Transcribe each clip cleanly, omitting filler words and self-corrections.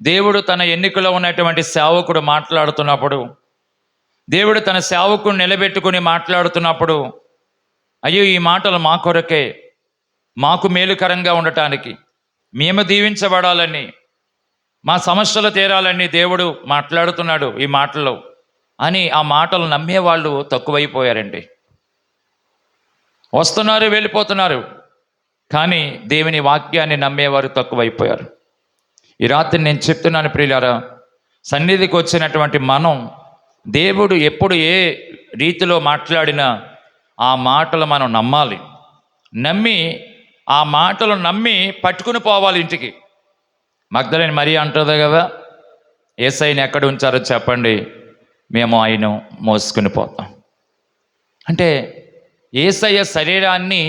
దేవుడు తన ఎన్నికలో ఉన్నటువంటి సేవకుడు మాట్లాడుతున్నప్పుడు, దేవుడు తన సేవకుడు నిలబెట్టుకుని మాట్లాడుతున్నప్పుడు, అయ్యో ఈ మాటలు మా కొరకే, మాకు మేలుకరంగా ఉండటానికి, మేము దీవించబడాలని, మా సమస్యలు తీరాలని దేవుడు మాట్లాడుతున్నాడు ఈ మాటల్లో అని ఆ మాటలు నమ్మేవాళ్ళు తక్కువైపోయారండి. వస్తున్నారు, వెళ్ళిపోతున్నారు, కానీ దేవుని వాక్యాన్ని నమ్మేవారు తక్కువైపోయారు. ఈ రాత్రి నేను చెప్తున్నాను ప్రియులారా, సన్నిధికి వచ్చినటువంటి మనం దేవుడు ఎప్పుడు ఏ రీతిలో మాట్లాడినా ఆ మాటలు మనం నమ్మాలి. నమ్మి ఆ మాటలు నమ్మి పట్టుకుని పోవాలి ఇంటికి. మగ్దలేని మరియ అంటుంది కదా, యేసయ్యని ఎక్కడ ఉంచారో చెప్పండి, మేము ఆయన మోసుకుని పోతాం. అంటే యేసయ్య శరీరాన్ని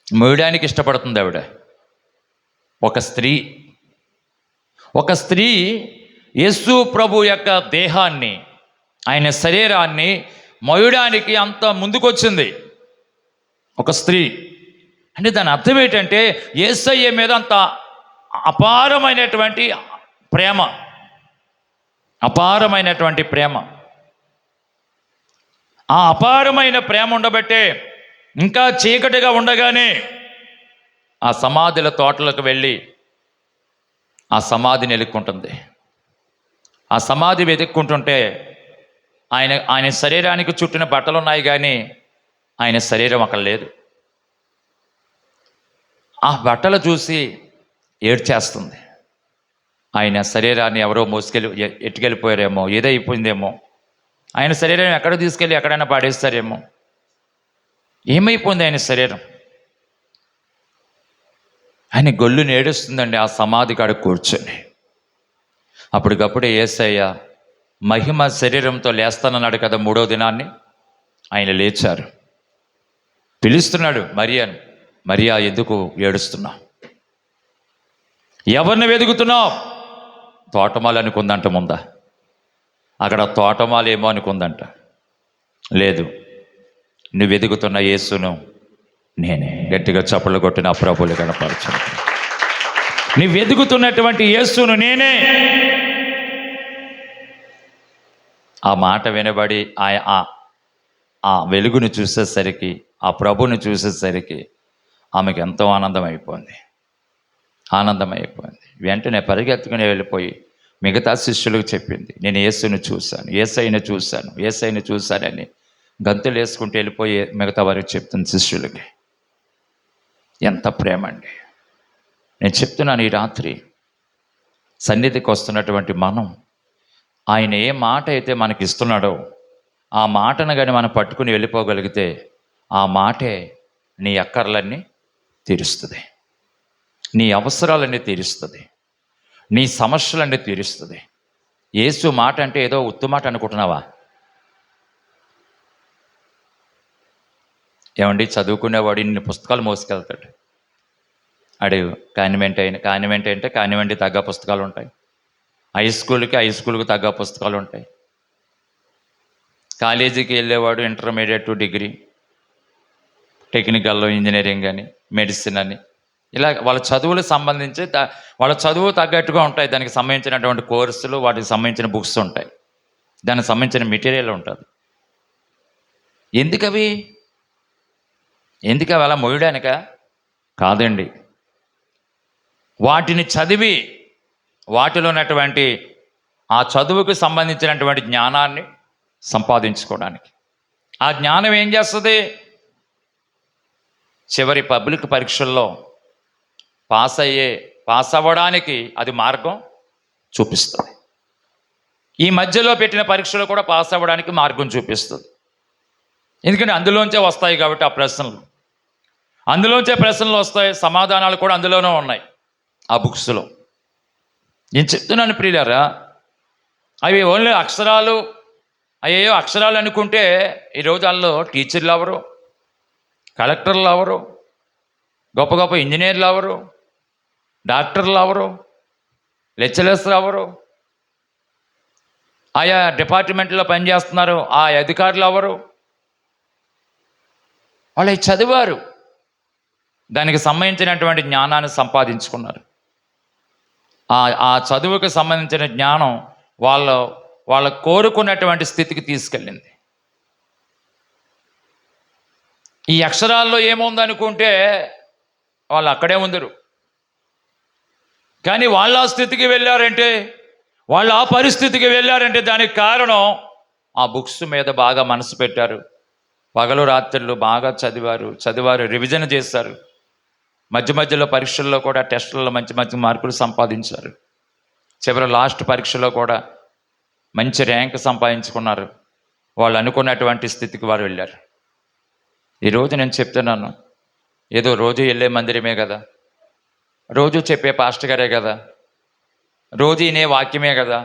మోయడానికి ఇష్టపడుతుంది ఆవిడ. ఒక స్త్రీ యేసు ప్రభు యొక్క దేహాన్ని, ఆయన శరీరాన్ని మోయడానికి అంత ముందుకొచ్చింది ఒక స్త్రీ. అంటే దాని అర్థం ఏంటంటే యేసయ్య మీద అంత అపారమైనటువంటి ప్రేమ. ఆ అపారమైన ప్రేమ ఉండబట్టే ఇంకా చీకటిగా ఉండగానే ఆ సమాధుల తోటలకు వెళ్ళి ఆ సమాధిని వెతుక్కుంటుంది. ఆ సమాధి వెతుక్కుంటుంటే ఆయన శరీరానికి చుట్టిన బట్టలు ఉన్నాయి, కానీ ఆయన శరీరం అక్కడ లేదు. ఆ బట్టలు చూసి ఏడ్చేస్తుంది. ఆయన శరీరాన్ని ఎవరో ఎట్టుకెళ్ళిపోయారేమో, ఏదైపోయిందేమో, ఆయన శరీరం ఎక్కడ తీసుకెళ్ళి ఎక్కడైనా పాడేస్తారేమో, ఏమైపోయింది ఆయన శరీరం. ఆయన గొల్లుని ఏడుస్తుందండి ఆ సమాధి కాడ కూర్చొని. అప్పటికప్పుడే యేసయ్య మహిమ శరీరంతో లేస్తానన్నాడు కదా, 3వ దినాన్ని ఆయన లేచారు. పిలుస్తున్నాడు మరియాను, మరియా ఎందుకు ఏడుస్తున్నావు, ఎవరిని వెతుకుతున్నావు? తోటమాలి అనుకుందంట ముందా, అక్కడ తోటమాలి ఏమో అనుకుందంట. లేదు, నువ్వు వెతుకుతున్న యేసును నేనే. గట్టిగా చప్పట్లు కొట్టిన ప్రభువులు కనపరచు. నువ్వు వెతుకుతున్నటువంటి యేసును నేనే. ఆ మాట వినబడి ఆ వెలుగును చూసేసరికి, ఆ ప్రభుని చూసేసరికి ఆమెకు ఎంతో ఆనందం అయిపోయింది. వెంటనే పరిగెత్తుకుని వెళ్ళిపోయి మిగతా శిష్యులకు చెప్పింది, నేను యేసయ్యను చూశానని గంతులు వేసుకుంటూ వెళ్ళిపోయి మిగతా వారికి చెప్తుంది శిష్యులకి. ఎంత ప్రేమ అండి! నేను చెప్తున్నాను, ఈ రాత్రి సన్నిధికి వస్తున్నటువంటి మనం, ఆయన ఏ మాట అయితే మనకి ఇస్తున్నాడో ఆ మాటను కానీ మనం పట్టుకుని వెళ్ళిపోగలిగితే ఆ మాటే నీ అక్కర్లన్నీ తీరుస్తుంది, నీ అవసరాలన్నీ తీరుస్తుంది, నీ సమస్యలన్నీ తీరుస్తుంది. యేసు మాట అంటే ఏదో ఉత్తు మాట అనుకుంటున్నావా? ఏమండి, చదువుకునేవాడు ఇన్ని పుస్తకాలు మోసుకెళ్తాడు. అడుగు కాన్వెంట్ అంటే కాన్వెంట్ తగ్గ పుస్తకాలు ఉంటాయి, హై స్కూల్కి తగ్గ పుస్తకాలు ఉంటాయి. కాలేజీకి వెళ్ళేవాడు ఇంటర్మీడియట్, డిగ్రీ, టెక్నికల్లో ఇంజనీరింగ్ అని, మెడిసిన్ అని, ఇలా వాళ్ళ చదువులకు సంబంధించి వాళ్ళ చదువు తగ్గట్టుగా ఉంటాయి. దానికి సంబంధించినటువంటి కోర్సులు, వాటికి సంబంధించిన బుక్స్ ఉంటాయి, దానికి సంబంధించిన మెటీరియల్ ఉంటుంది. ఎందుకు అలా మోయడానిక? కాదండి, వాటిని చదివి వాటిలో ఉన్నటువంటి ఆ చదువుకు సంబంధించినటువంటి జ్ఞానాన్ని సంపాదించుకోవడానికి. ఆ జ్ఞానం ఏం చేస్తుంది? చివరి పబ్లిక్ పరీక్షల్లో పాస్ అవ్వడానికి అది మార్గం చూపిస్తుంది. ఈ మధ్యలో పెట్టిన పరీక్షలు కూడా పాస్ అవ్వడానికి మార్గం చూపిస్తుంది. ఎందుకంటే అందులోంచే వస్తాయి కాబట్టి ఆ ప్రశ్నలు, అందులోంచే ప్రశ్నలు వస్తాయి, సమాధానాలు కూడా అందులోనే ఉన్నాయి ఆ బుక్స్లో. నేను చెప్తున్నాను ప్రియులారా, అవి ఓన్లీ అక్షరాలు, అయ్యో అక్షరాలు అనుకుంటే ఈ రోజుల్లో టీచర్లు ఎవరు, కలెక్టర్లు ఎవరు, గొప్ప గొప్ప ఇంజనీర్లు ఎవరు, డాక్టర్లు ఎవరు, లెక్చరర్స్ ఎవరు, ఆయా డిపార్ట్మెంట్లో పనిచేస్తున్నారు ఆ అధికారులు ఎవరు? వాళ్ళు చదివారు, దానికి సంబంధించినటువంటి జ్ఞానాన్ని సంపాదించుకున్నారు. ఆ చదువుకు సంబంధించిన జ్ఞానం వాళ్ళ కోరుకున్నటువంటి స్థితికి తీసుకెళ్ళింది. ఈ అక్షరాల్లో ఏముందనుకుంటే వాళ్ళు అక్కడే ఉందరు. కానీ వాళ్ళ ఆ స్థితికి వెళ్ళారంటే, వాళ్ళు ఆ పరిస్థితికి వెళ్ళారంటే దానికి కారణం ఆ బుక్స్ మీద బాగా మనసు పెట్టారు. పగలు రాత్రులు బాగా చదివారు, రివిజన్ చేశారు. మధ్య మధ్యలో పరీక్షల్లో కూడా టెస్టుల్లో మంచి మంచి మార్కులు సంపాదించారు. చివరి లాస్ట్ పరీక్షలో కూడా మంచి ర్యాంక్ సంపాదించుకున్నారు. వాళ్ళు అనుకున్నటువంటి స్థితికి వారు వెళ్ళారు. ఈరోజు నేను చెప్తున్నాను, ఏదో రోజు వెళ్ళే మందిరమే కదా, రోజు చెప్పే పాస్టర్ గారే కదా, రోజు ఈనే వాక్యమే కదా,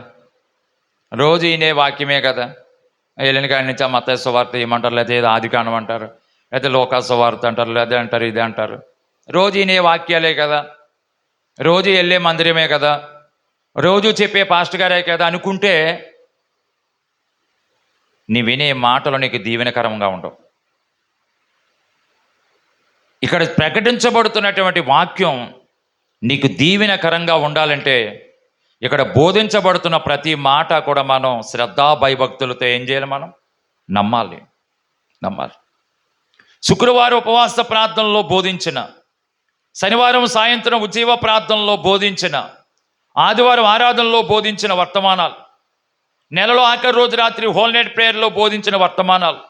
వెళ్ళిన కాడి నుంచి ఆ మత్తయి సువార్త ఏమంటారు, లేదా ఏదో ఆదికాండం అంటారు, లేదా లోకా సువార్త అంటారు, లేదా అంటారు ఇదే అంటారు. రోజు ఈనే వాక్యాలే కదా, రోజు వెళ్ళే మందిరమే కదా, రోజు చెప్పే పాస్టర్ గారే కదా అనుకుంటే నీ వినే మాటలు నీకు దీవెనకరంగా ఉండవు. ఇక్కడ ప్రకటించబడుతున్నటువంటి వాక్యం నీకు దీవెనకరంగా ఉండాలంటే ఇక్కడ బోధించబడుతున్న ప్రతి మాట కూడా మనం శ్రద్ధా భయభక్తులతో ఏం చేయాలి, మనం నమ్మాలి. శుక్రవారం ఉపవాస ప్రార్థనలో బోధించిన, శనివారం సాయంత్రం ఉజ్జీవ ప్రార్థనలో బోధించిన, ఆదివారం ఆరాధనలో బోధించిన వర్తమానాలు, నెలలో ఆఖరి రోజు రాత్రి హోల్ నైట్ ప్రేయర్లో బోధించిన వర్తమానాలు,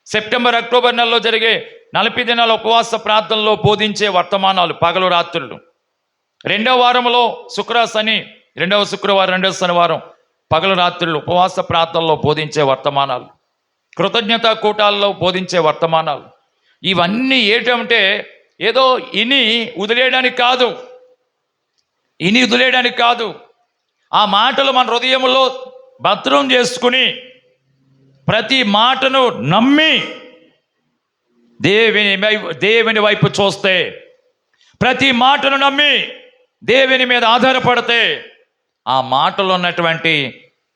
సెప్టెంబర్ అక్టోబర్ నెలలో జరిగే 40 దినాల ఉపవాస ప్రార్థనలో బోధించే వర్తమానాలు పగలు రాత్రులు, రెండవ వారంలో రెండవ శుక్రవారం రెండవ శనివారం పగలు రాత్రులు ఉపవాస ప్రార్థనలో బోధించే వర్తమానాలు, కృతజ్ఞత కూటాల్లో బోధించే వర్తమానాలు, ఇవన్నీ ఏంటంటే ఏదో ఇని వదిలేయడానికి కాదు, ఆ మాటలు మన హృదయంలో భద్రం చేసుకుని ప్రతి మాటను నమ్మి దేవుని వైపు చూస్తే, ప్రతి మాటను నమ్మి దేవుని మీద ఆధారపడితే ఆ మాటలో ఉన్నటువంటి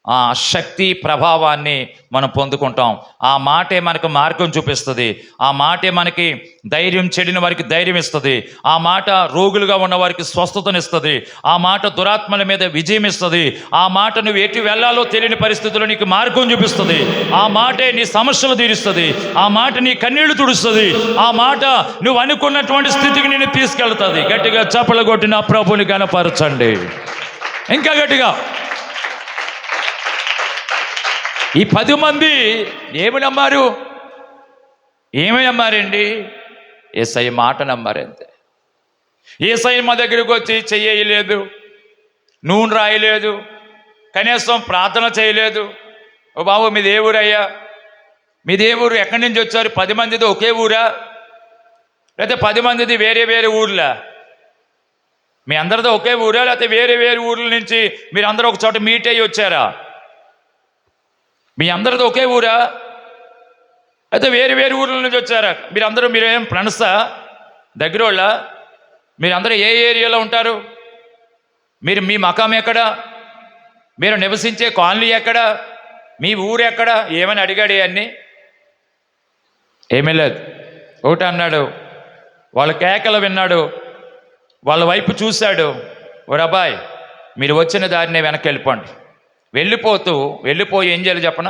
ఆ శక్తి ప్రభావాన్ని మనం పొందుకుంటాం. ఆ మాటే మనకు మార్గం చూపిస్తుంది. ఆ మాటే మనకి ధైర్యం, చెడిన వారికి ధైర్యం ఇస్తుంది. ఆ మాట రోగులుగా ఉన్న వారికి స్వస్థతనిస్తుంది. ఆ మాట దురాత్మల మీద విజయం ఇస్తుంది. ఆ మాట నువ్వు ఎటు వెళ్ళాలో తెలియని పరిస్థితుల్లో నీకు మార్గం చూపిస్తుంది. ఆ మాటే నీ సమస్యలు తీరుస్తుంది. ఆ మాట నీ కన్నీళ్లు తుడుస్తుంది. ఆ మాట నువ్వు అనుకున్నటువంటి స్థితికి నిన్ను తీసుకెళ్తుంది. గట్టిగా చప్పలు కొట్టి నా ప్రభుని కనపరచండి. ఇంకా గట్టిగా. ఈ 10 మంది ఏమి నమ్మారండి? యేసయ్య మాట నమ్మారు అంతే. యేసయ్య మా దగ్గరికి వచ్చి చెయ్యలేదు, నూనె రాయలేదు, కనీసం ప్రార్థన చేయలేదు. ఓ బాబు మీది ఏ ఊరయ్యా, మీది ఏ ఊరు, ఎక్కడి నుంచి వచ్చారు? 10 మందిది ఒకే ఊరా, లేకపోతే 10 మందిది వేరే వేరే ఊర్లా? మీ అందరితో ఒకే ఊరా, లేకపోతే వేరే వేరే ఊర్ల నుంచి మీరు అందరూ ఒక చోట మీట్ అయ్యి వచ్చారా? మీ అందరితో ఒకే ఊరా, అయితే వేరు వేరు ఊర్ల నుంచి వచ్చారా? మీరేం ఫ్రెండ్సా, దగ్గరోళ్ళ? మీరందరూ ఏ ఏరియాలో ఉంటారు? మీ మకాం ఎక్కడ? మీరు నివసించే కాలనీ ఎక్కడ? మీ ఊరు ఎక్కడ? ఏమని అడిగాడు అన్నీ? ఏమీ లేదు. ఒకటి అన్నాడు, వాళ్ళ కేకలు విన్నాడు, వాళ్ళ వైపు చూశాడు. ఓ అబ్బాయి, మీరు వచ్చిన దారినే వెనక్కి వెళ్ళిపోయి ఏం చేయాలి చెప్పన,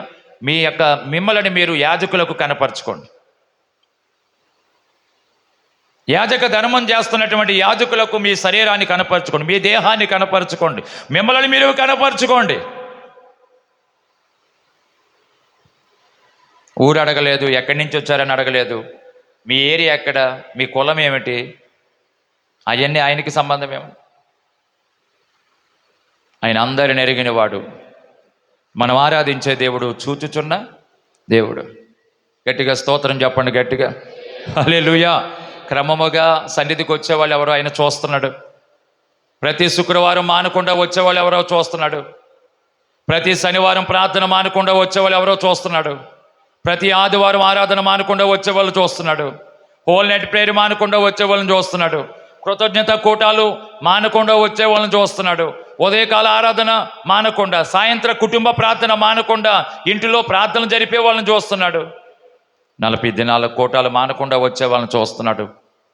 మిమ్మల్ని మీరు యాజకులకు కనపరచుకోండి. యాజక ధర్మం చేస్తున్నటువంటి యాజకులకు మీ శరీరాన్ని కనపరచుకోండి, మీ దేహాన్ని కనపరచుకోండి, మిమ్మల్ని మీరు కనపరచుకోండి. ఊరు అడగలేదు, ఎక్కడి నుంచి వచ్చారని అడగలేదు, మీ ఏరియా ఎక్కడ, మీ కులం ఏమిటి, అవన్నీ ఆయనకి సంబంధం ఏమి? ఆయన అందరిని ఎరిగినవాడు, మనం ఆరాధించే దేవుడు, చూచుచున్న దేవుడు. గట్టిగా స్తోత్రం చెప్పండి, గట్టిగా హల్లెలూయా. క్రమముగా సన్నిధికి వచ్చేవాళ్ళు ఎవరో ఆయన చూస్తున్నాడు. ప్రతి శుక్రవారం మానకుండా వచ్చేవాళ్ళు ఎవరో చూస్తున్నాడు. ప్రతి శనివారం ప్రార్థన మానకుండా వచ్చేవాళ్ళు ఎవరో చూస్తున్నాడు. ప్రతి ఆదివారం ఆరాధన మానకుండా వచ్చేవాళ్ళు చూస్తున్నాడు. హోల్ నైట్ ప్రేయర్ మానకుండా వచ్చే వాళ్ళని చూస్తున్నాడు. కృతజ్ఞత కూటాలు మానకుండా వచ్చే వాళ్ళని చూస్తున్నాడు. ఉదయకాల ఆరాధన మానకుండా, సాయంత్ర కుటుంబ ప్రార్థన మానకుండా ఇంటిలో ప్రార్థన జరిపే వాళ్ళని చూస్తున్నాడు. 40 దినాల కూటాలు మానకుండా వచ్చే వాళ్ళని చూస్తున్నాడు.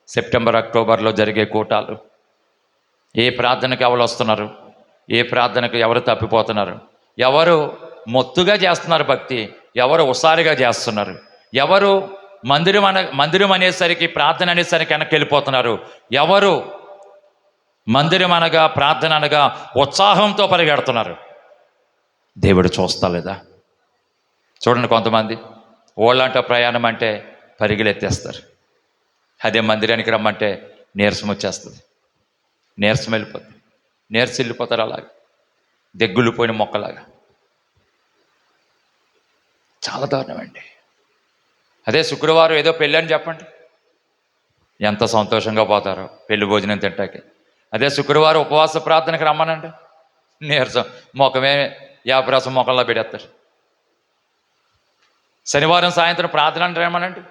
సెప్టెంబర్ అక్టోబర్లో జరిగే కూటాలు, ఏ ప్రార్థనకు ఎవరు వస్తున్నారు, ఏ ప్రార్థనకు ఎవరు తప్పిపోతున్నారు, ఎవరు మొత్తుగా చేస్తున్నారు భక్తి, ఎవరు ఉసారిగా చేస్తున్నారు, ఎవరు మందిరం అనేసరికి ప్రార్థన అనేసరికి వెనక్కి వెళ్ళిపోతున్నారు, ఎవరు మందిరం అనగా ప్రార్థన అనగా ఉత్సాహంతో పరిగెడుతున్నారు. దేవుడు చూస్తా లేదా? చూడండి, కొంతమంది ఓళ్ళంట ప్రయాణం అంటే పరిగెలెత్తేస్తారు. అదే మందిరానికి రమ్మంటే నీరసం వచ్చేస్తుంది, నీరసం వెళ్ళిపోతుంది, నీరసం వెళ్ళిపోతారు. అలాగే దెగ్గులు పోయిన మొక్కలాగా. చాలా దారుణమండి. అదే శుక్రవారం ఏదో పెళ్ళి అని చెప్పండి, ఎంత సంతోషంగా పోతారో పెళ్లి భోజనం తింటాకి. అదే శుక్రవారం ఉపవాస ప్రార్థనకి రమ్మనండి, నీరసం మొక్కమే యాపరాసం మొక్కల్లో పెడేస్తారు. శనివారం సాయంత్రం ప్రార్థన అంటే రమ్మనండి,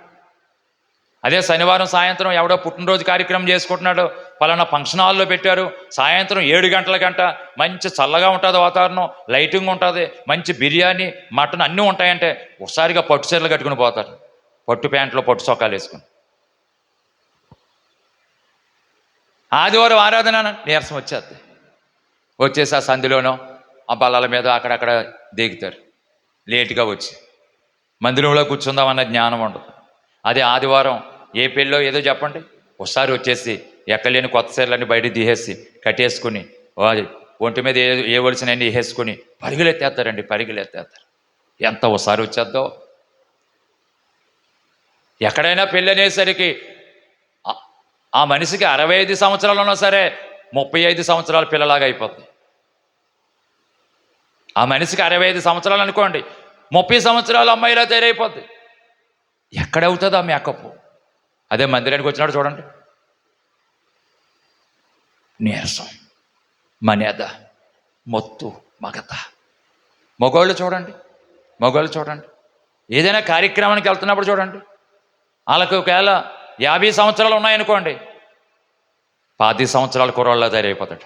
అదే శనివారం సాయంత్రం ఎవడో పుట్టినరోజు కార్యక్రమం చేసుకుంటున్నాడు, పలానా ఫంక్షన్ హాల్లో పెట్టారు, సాయంత్రం 7 గంటల గంట మంచి చల్లగా ఉంటుంది వాతావరణం, లైటింగ్ ఉంటుంది, మంచి బిర్యానీ మటన్ అన్నీ ఉంటాయంటే ఒకసారిగా పట్టు చీరలు కట్టుకుని పోతారు, పట్టు ప్యాంట్లో పట్టు చొక్కాలు వేసుకుని. ఆదివారం ఆరాధన నీరసం వచ్చేసి ఆ సంధిలోనో ఆ బల్లల మీద అక్కడక్కడ దిగుతారు, లేటుగా వచ్చి మందిరంలో కూర్చుందామన్న జ్ఞానం ఉండదు. అదే ఆదివారం ఏ పెళ్ళో ఏదో చెప్పండి, ఒకసారి వచ్చేసి ఎక్కలేని కొత్త చీరలన్నీ బయట తీసేసి కట్టేసుకుని ఒంటి మీద ఏ వలసినన్నీ వేసేసుకుని పరుగులెత్తేస్తారండి, పరుగులెత్తేస్తారు. ఎంత ఒకసారి వచ్చేద్దో. ఎక్కడైనా పెళ్ళి అనేసరికి ఆ మనిషికి 65 సంవత్సరాలు ఉన్నా సరే 35 సంవత్సరాల పిల్లలాగా అయిపోతుంది. ఆ మనిషికి 65 సంవత్సరాలు అనుకోండి, 30 సంవత్సరాల అమ్మాయిలా తయారైపోద్ది. ఎక్కడవుతుంది ఆ మేకప్? అదే మందిరానికి వచ్చినాడు చూడండి, నీరసం, మనేద, మొత్తు, మగత. మగవాళ్ళు చూడండి, ఏదైనా కార్యక్రమానికి వెళ్తున్నప్పుడు చూడండి, వాళ్ళకి ఒకవేళ 50 సంవత్సరాలు ఉన్నాయనుకోండి, 10 సంవత్సరాల కుర్రాళ్ళ తయారైపోతాడు.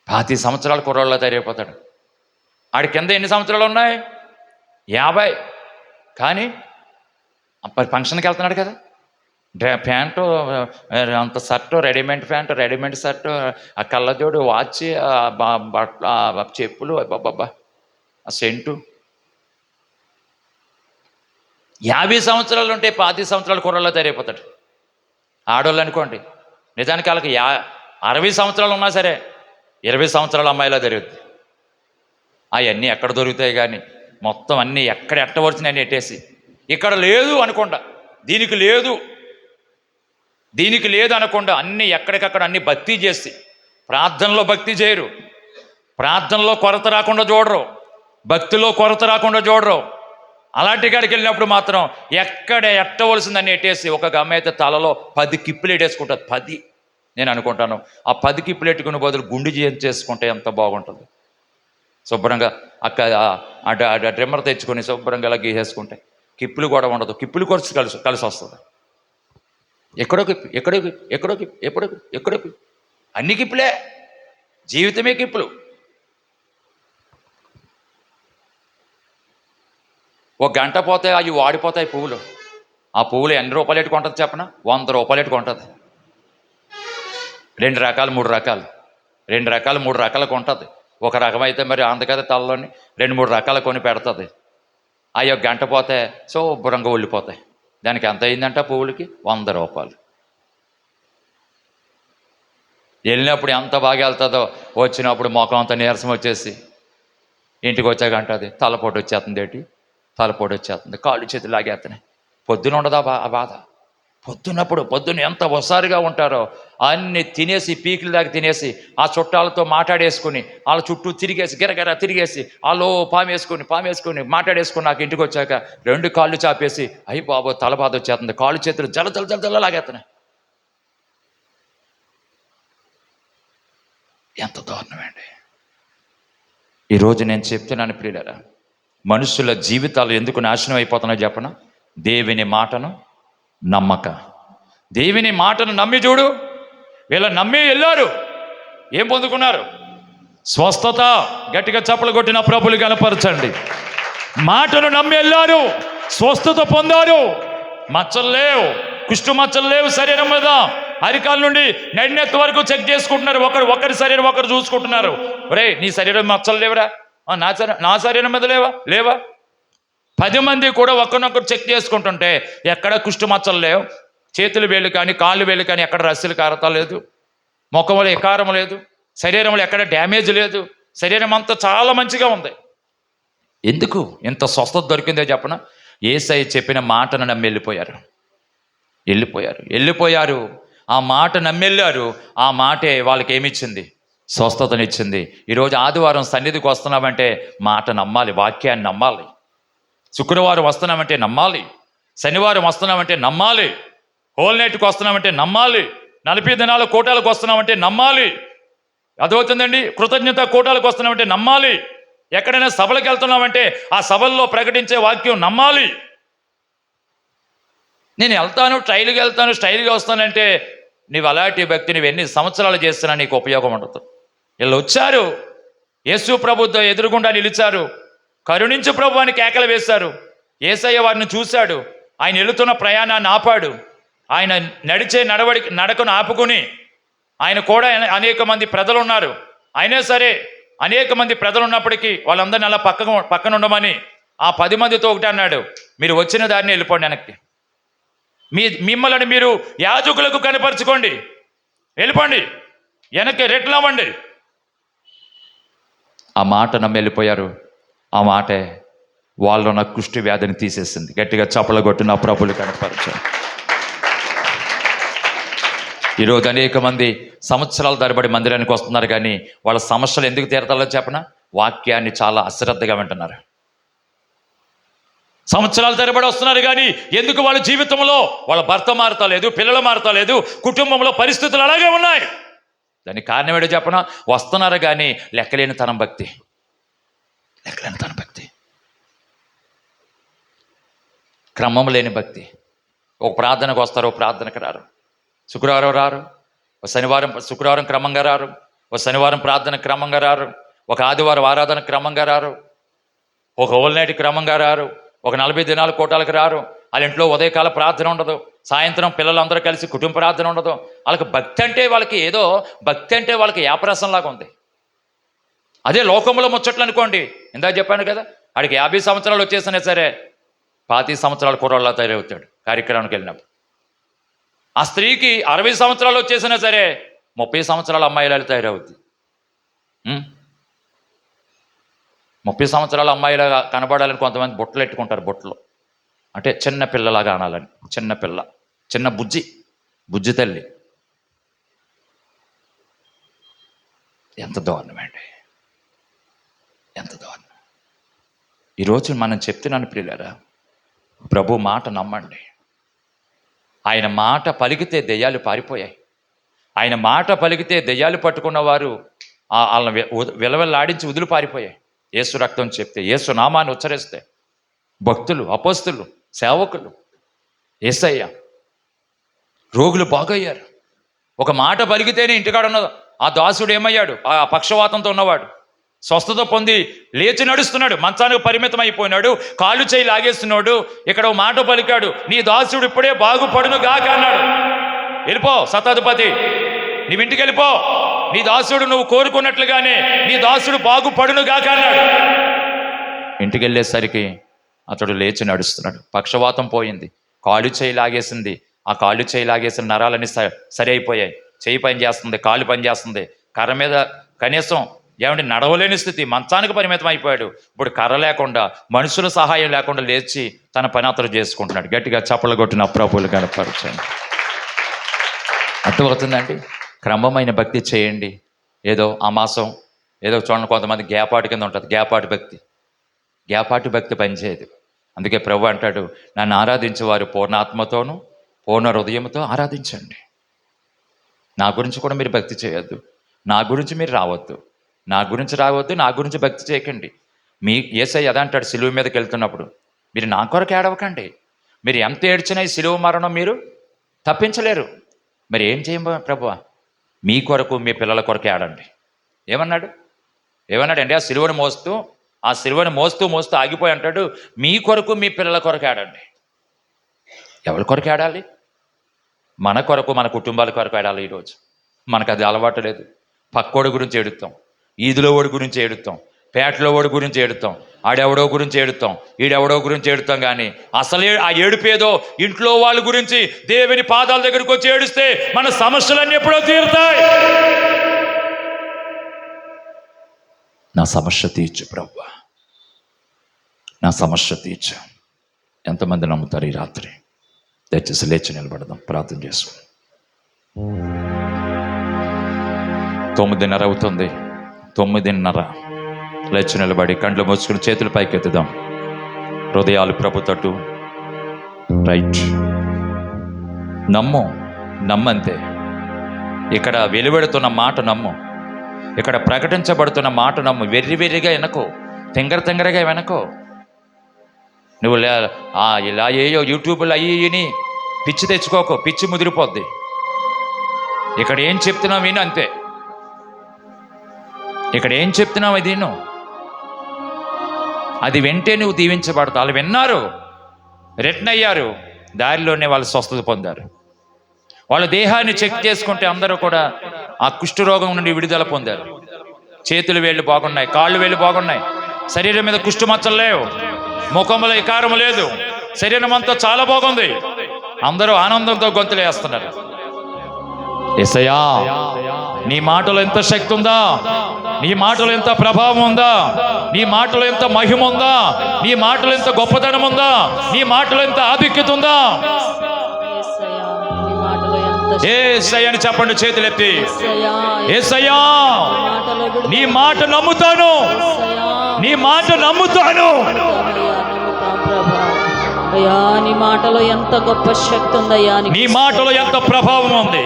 10 సంవత్సరాల కుర్రాళ్ళ తయారైపోతాడు. ఆడి కింద ఎన్ని సంవత్సరాలు ఉన్నాయి? 50. కానీ ఫంక్షన్కి వెళ్తున్నాడు కదా, ప్యాంటు అంత shirt, readymade pant, readymade shirt, ఆ కళ్ళజోడు, వాచ్, చెప్పులు, బాబా ఆ సెంటు. 50 సంవత్సరాలు ఉంటే 10 సంవత్సరాల కుర్రల్లో తయారైపోతాడు. ఆడవాళ్ళు అనుకోండి, నిజానికి వాళ్ళకి 60 సంవత్సరాలు ఉన్నా సరే 20 సంవత్సరాల అమ్మాయిలా జరుగుద్ది. అవన్నీ ఎక్కడ దొరుకుతాయి? కానీ మొత్తం అన్నీ ఎక్కడ ఎట్టవలసినవి ఎట్టేసి, ఇక్కడ లేదు అనకుండా, దీనికి లేదు అనకుండా అన్నీ ఎక్కడికక్కడ అన్నీ భక్తి చేసి, ప్రార్థనలో భక్తి చేయరు, ప్రార్థనలో కొరత రాకుండా చూడరు, భక్తిలో కొరత రాకుండా చూడరు. అలాంటి కాడికి వెళ్ళినప్పుడు మాత్రం ఎక్కడ ఎట్టవలసిందని ఎట్టేసి, ఒక అమ్మాయి అయితే తలలో 10 కిప్పులు ఎట్టేసుకుంటుంది. 10. నేను అనుకుంటాను ఆ 10 కిప్పులు ఎట్టుకునే బదులు గుండు చేసుకుంటే ఎంత బాగుంటుంది. శుభ్రంగా ఆ ట్రిమ్మర్ తెచ్చుకొని శుభ్రంగా అలా గీసేసుకుంటే కిప్పులు కూడా ఉండదు, కిప్పులు ఖర్చు కలిసి వస్తుంది. ఎక్కడో అన్ని కిప్పులే, జీవితమే కిప్పులు. ఒక గంట పోతే అవి వాడిపోతాయి పువ్వులు. ఆ పువ్వులు ఎన్ని రూపాయలు ఎట్టుకుంటుంది చెప్పనా? 100 రూపాయలు ఎట్టుకుంటుంది. 2 రకాలు 3 రకాలు, 2 రకాలు 3 రకాలకు ఉంటుంది. ఒక రకం అయితే మరి అందుకదే తలలోని 2-3 రకాలు కొని పెడుతుంది. అవి ఒక గంట పోతే శుభ్రంగా వెళ్ళిపోతాయి. దానికి ఎంత అయిందంట పువ్వులకి? 100 రూపాయలు. వెళ్ళినప్పుడు ఎంత బాగా వెళ్తుందో, వచ్చినప్పుడు ముఖం అంతా నీరసం వచ్చేసి ఇంటికి వచ్చాక అంటుంది తలపోటు వచ్చేస్తుంది, కాళ్ళు చేతులు లాగేస్తున్నాయి. పొద్దున ఉండదా ఆ బాధ? పొద్దున్న ఎంత ఒకసారిగా ఉంటారో అన్ని తినేసి, పీకుల దాకా తినేసి, ఆ చుట్టాలతో మాట్లాడేసుకుని, వాళ్ళ చుట్టూ తిరిగేసి, గిరగిర తిరిగేసి, వాళ్ళు పామేసుకొని మాట్లాడేసుకుని నాకు ఇంటికి వచ్చాక 2 కాళ్ళు చాపేసి, అయ్యి బాబో తల బాధ వచ్చేస్తుంది, కాళ్ళు చేతులు జల లాగేస్తున్నాయి. ఎంత దారుణమండి! ఈరోజు నేను చెప్తున్నాను ప్రియులారా, మనుషుల జీవితాలు ఎందుకు నాశనం అయిపోతున్నాయో చెప్పనా? దేవుని మాటను నమ్మక. దేవుని మాటను నమ్మి చూడు, వీళ్ళ నమ్మి వెళ్ళారు, ఏం పొందుకున్నారు? స్వస్థత. గట్టిగా చప్పలు కొట్టిన ప్రభులు కనపరచండి. మాటను నమ్మి వెళ్ళారు, స్వస్థత పొందారు. మచ్చలు లేవు, కుష్టు మచ్చలు లేవు శరీరం మీద, అరికాల నుండి నడినెత్తి వరకు చెక్ చేసుకుంటున్నారు. ఒకరి శరీరం ఒకరు చూసుకుంటున్నారు. ఒరే, నీ శరీరం మచ్చలు లేవరా? నా శరీరం మీద లేవా? 10 మంది కూడా ఒకరినొకరు చెక్ చేసుకుంటుంటే ఎక్కడ కుష్టు మచ్చలు లేవు. చేతులు వేళ్ళు కానీ కాళ్ళు వేళ్ళు కానీ ఎక్కడ రస్సులు కారత లేదు. ముఖంలో ఎకారం లేదు. శరీరంలో ఎక్కడ డ్యామేజ్ లేదు. శరీరం అంతా చాలా మంచిగా ఉంది. ఎందుకు ఇంత స్వస్థత దొరికిందో చెప్పన? యేసయ్య చెప్పిన మాటను నమ్మి వెళ్ళిపోయారు. ఆ మాట నమ్మెళ్ళారు. ఆ మాటే వాళ్ళకి ఏమిచ్చింది? స్వస్థతనిచ్చింది. ఈరోజు ఆదివారం సన్నిధికి వస్తున్నామంటే మాట నమ్మాలి, వాక్యాన్ని నమ్మాలి. శుక్రవారం వస్తున్నామంటే నమ్మాలి, శనివారం వస్తున్నామంటే నమ్మాలి, హోల్ నైట్కి వస్తున్నామంటే నమ్మాలి, 40 దినాల కూటాలకు వస్తున్నామంటే నమ్మాలి. అదవుతుందండి. కృతజ్ఞత కూటాలకు వస్తున్నామంటే నమ్మాలి. ఎక్కడైనా సభలకు వెళ్తున్నామంటే ఆ సభల్లో ప్రకటించే వాక్యం నమ్మాలి. నేను వెళ్తాను, స్టైల్గా వస్తానంటే నీవు అలాంటి భక్తి నువ్వు ఎన్ని సంవత్సరాలు చేస్తున్నా నీకు ఉపయోగం ఉండదు. వీళ్ళు వచ్చారు, యేసు ప్రభుతో ఎదురుగుండా నిలిచారు, కరుణించు ప్రభు అని కేకలు వేశారు. యేసయ్య వారిని చూశాడు. ఆయన వెళుతున్న ప్రయాణాన్ని ఆపాడు. ఆయన నడిచే నడకను ఆపుకుని, ఆయన కూడా అనేక మంది ప్రజలు ఉన్నారు. అయినా సరే అనేక మంది ప్రజలు ఉన్నప్పటికీ వాళ్ళందరినీ అలా పక్కన ఉండమని ఆ 10 మందితో ఒకటి అన్నాడు, మీరు వచ్చిన దారిని వెళ్ళిపోండి వెనక్కి. మిమ్మల్ని మీరు యాజకులకు కనపరుచుకోండి, వెళ్ళిపోండి, వెనక్కి రిటర్న్ అవ్వండి. ఆ మాట నమ్మి వెళ్ళిపోయారు. ఆ మాటే వాళ్ళు ఉన్న కుష్టి వ్యాధిని తీసేసింది. గట్టిగా చప్పలగొట్టిన ప్రభులు కనపరచారు. ఈరోజు అనేక మంది సంవత్సరాల తరబడి మందిరానికి వస్తున్నారు, కానీ వాళ్ళ సమస్యలు ఎందుకు తీరతాలో చెప్పన? వాక్యాన్ని చాలా అశ్రద్ధగా వింటున్నారు. సంవత్సరాల తరబడి వస్తున్నారు, కానీ ఎందుకు వాళ్ళ జీవితంలో వాళ్ళ భర్త మారతలేదు, పిల్లలు మారతలేదు, కుటుంబంలో పరిస్థితులు అలాగే ఉన్నాయి. దానికి కారణం ఏంటో చెప్పన? వస్తున్నారు కానీ లెక్కలేని తనం భక్తి. క్రమం లేని భక్తి. ఒక ప్రార్థనకు వస్తారు, ఒక ప్రార్థనకు రారు. శుక్రవారం రారు, ఒక శుక్రవారం క్రమంగా రారు, ఒక శనివారం ప్రార్థన క్రమంగా రారు, ఒక ఆదివారం ఆరాధన క్రమంగా రారు, ఒక హోల్ నైట్ క్రమంగా రారు, ఒక 40 దినాల కూటాలకు రారు. వాళ్ళ ఇంట్లో ఉదయకాల ప్రార్థన ఉండదు, సాయంత్రం పిల్లలందరూ కలిసి కుటుంబ ప్రార్థన ఉండదు. వాళ్ళకి భక్తి అంటే వాళ్ళకి యాప్రాసంలాగా ఉంది. అదే లోకంలో ముచ్చట్లు అనుకోండి. ఇందాక చెప్పాను కదా, వాడికి 50 సంవత్సరాలు వచ్చేసినా సరే 25 సంవత్సరాల కుర్రాళ్ళ తయారవుతాడు కార్యక్రమానికి వెళ్ళినప్పుడు. ఆ స్త్రీకి 60 సంవత్సరాలు వచ్చేసినా సరే 30 సంవత్సరాల అమ్మాయిలు తయారవుద్ది. 30 సంవత్సరాల అమ్మాయిలాగా కనబడాలని కొంతమంది బొట్టలు ఎట్టుకుంటారు. బొట్టలు అంటే చిన్న పిల్లలాగా అనాలని. చిన్న బుజ్జి తల్లి. ఎంత దారుణమండి, ఎంత దారుణం. ఈరోజు మనం చెప్తున్నాను ప్రియులారా, ప్రభు మాట నమ్మండి. ఆయన మాట పలికితే దెయ్యాలు పారిపోయాయి. ఆయన మాట పలికితే దెయ్యాలు పట్టుకున్న వారు వాళ్ళని విలవిల్లాడించి వదిలి పారిపోయాయి. యేసు రక్తం చెప్తే, యేసు నామాన్ని ఉచ్చరిస్తే భక్తులు, అపోస్తులు, సేవకులు, యేసయ్య, రోగులు బాగయ్యారు. ఒక మాట పలికితేనే ఇంటికాడ ఉన్న ఆ దాసుడు ఏమయ్యాడు? ఆ పక్షవాతంతో ఉన్నవాడు స్వస్థత పొంది లేచి నడుస్తున్నాడు. మంచానికి పరిమితం అయిపోయినాడు, కాళ్ళు చేయి లాగేస్తున్నాడు. ఇక్కడ ఓ మాట పలికాడు, నీ దాసుడు ఇప్పుడే బాగుపడును గాక అన్నాడు. వెళ్ళిపో శతాధిపతి, నీవింటికి వెళ్ళిపో, నీ దాసుడు నువ్వు కోరుకున్నట్లుగానే నీ దాసుడు బాగుపడును గాక అన్నాడు. ఇంటికి వెళ్ళేసరికి అతడు లేచి నడుస్తున్నాడు. పక్షవాతం పోయింది, కాళ్ళు చేయి లాగేసింది. ఆ కాళ్ళు చేయి లాగేసిన నరాలన్నీ సరి అయిపోయాయి. చేయి పని చేస్తుంది, కాళ్ళు పని చేస్తుంది. కర్ర మీద కనీసం నడవలేని స్థితి, మంచానికి పరిమితం అయిపోయాడు. ఇప్పుడు కర్ర లేకుండా, మనుషుల సహాయం లేకుండా లేచి తన పని అతడు చేసుకుంటున్నాడు. గట్టిగా చప్పలు కొట్టిన ప్రభువులు కనపరచండి. అర్థమవుతుందండి? క్రమమైన భక్తి చేయండి. ఏదో ఆ మాసం ఏదో చూడండి, కొంతమంది గ్యాపాటు కింద ఉంటుంది. గ్యాపాటు భక్తి పనిచేయదు. అందుకే ప్రభు అంటాడు, నన్ను ఆరాధించేవారు పూర్ణాత్మతోనూ పూర్ణ హృదయంతో ఆరాధించండి. నా గురించి కూడా మీరు భక్తి చేయొద్దు, నా గురించి మీరు రావద్దు, నా గురించి భక్తి చేయకండి. మీ యేసయ్య అదే అంటాడు సిలువ మీదకి వెళ్తున్నప్పుడు, మీరు నా కొరకు ఏడవకండి. మీరు ఎంత ఏడ్చినా ఈ సిలువ మరణం మీరు తప్పించలేరు. మరి ఏం చేయ ప్రభువా? మీ కొరకు, మీ పిల్లల కొరకు ఏడండి. ఏమన్నాడండి? ఆ సిలువను మోస్తూ ఆగిపోయి అంటాడు, మీ కొరకు, మీ పిల్లల కొరకు ఏడండి. ఎవరి కొరకు ఏడాలి? మన కొరకు మన కుటుంబాల కొరకు ఏడాలి. ఈరోజు మనకు అది అలవాటు లేదు. పక్కోడి గురించి ఏడుస్తాం, ఈదులో ఓడి గురించి ఏడుస్తాం, పేటలో ఓడి గురించి ఏడుస్తాం, ఆడెవడో గురించి ఏడుస్తాం, ఈడెవడో గురించి ఏడుస్తాం. కానీ అసలే ఆ ఏడుపేదో ఇంట్లో వాళ్ళ గురించి దేవుని పాదాల దగ్గరికి వచ్చి ఏడుస్తే మన సమస్యలన్నీ ఎప్పుడో తీరుతాయి. నా సమస్య తీర్చు ప్రభువా, నా సమస్య తీర్చు. ఎంతమంది నమ్ముతారు ఈ రాత్రి? దయచేసి లేచి నిలబడదాం, ప్రార్థన చేసుకుని. 9:30 అవుతుంది. 9:30. లేచి నిలబడి కండ్లు మూసుకుని చేతులు పైకెత్తుదాం. హృదయాలు ప్రభు తట్టు. రైట్. నమ్మంతే. ఇక్కడ వెలువడుతున్న మాట నమ్ము. ఇక్కడ ప్రకటించబడుతున్న మాట నమ్ము. వెర్రిగా వెనకో, తింగరగా వెనకో. నువ్వు ఇలా ఏయో యూట్యూబ్లో అయ్యి పిచ్చి తెచ్చుకోకు, పిచ్చి ముదిరిపోద్ది. ఇక్కడ ఏం చెప్తున్నావు విను, అంతే. ఇక్కడ ఏం చెప్తున్నావు అది విను. అది వింటే నువ్వు దీవించబడతావు. వాళ్ళు విన్నారు, రిటర్న్ అయ్యారు, దారిలోనే వాళ్ళు స్వస్థత పొందారు. వాళ్ళ దేహాన్ని చెక్ చేసుకుంటే అందరూ కూడా ఆ కుష్ఠరోగం నుండి విడుదల పొందారు. చేతులు వేళ్ళు బాగున్నాయి, కాళ్ళు వేళ్ళు బాగున్నాయి, శరీరం మీద కుష్టు మచ్చలు లేవు, ముఖంలో వికారం లేదు, శరీరం అంతా చాలా బాగుంది. అందరూ ఆనందంతో గొంతులు వేస్తున్నారు. యేసయ్యా, నీ మాటలో ఎంత శక్తి ఉందా, నీ మాటలో ఎంత ప్రభావం ఉందా, నీ మాటలో ఎంత మహిమ ఉందా, నీ మాటలో ఎంత గొప్పతనం ఉందా, నీ మాటలో ఎంత ఆధిక్యత ఉందా. యేసయ్యా అని చెప్పండి చేతులెత్తి. యేసయ్యా, నీ మాట నమ్ముతాను, నీ మాట నమ్ముతాను. అయ్యా, నీ మాటలో ఎంత గొప్ప శక్తి ఉందయ్యా, నీ మాటలో ఎంత ప్రభావం ఉంది,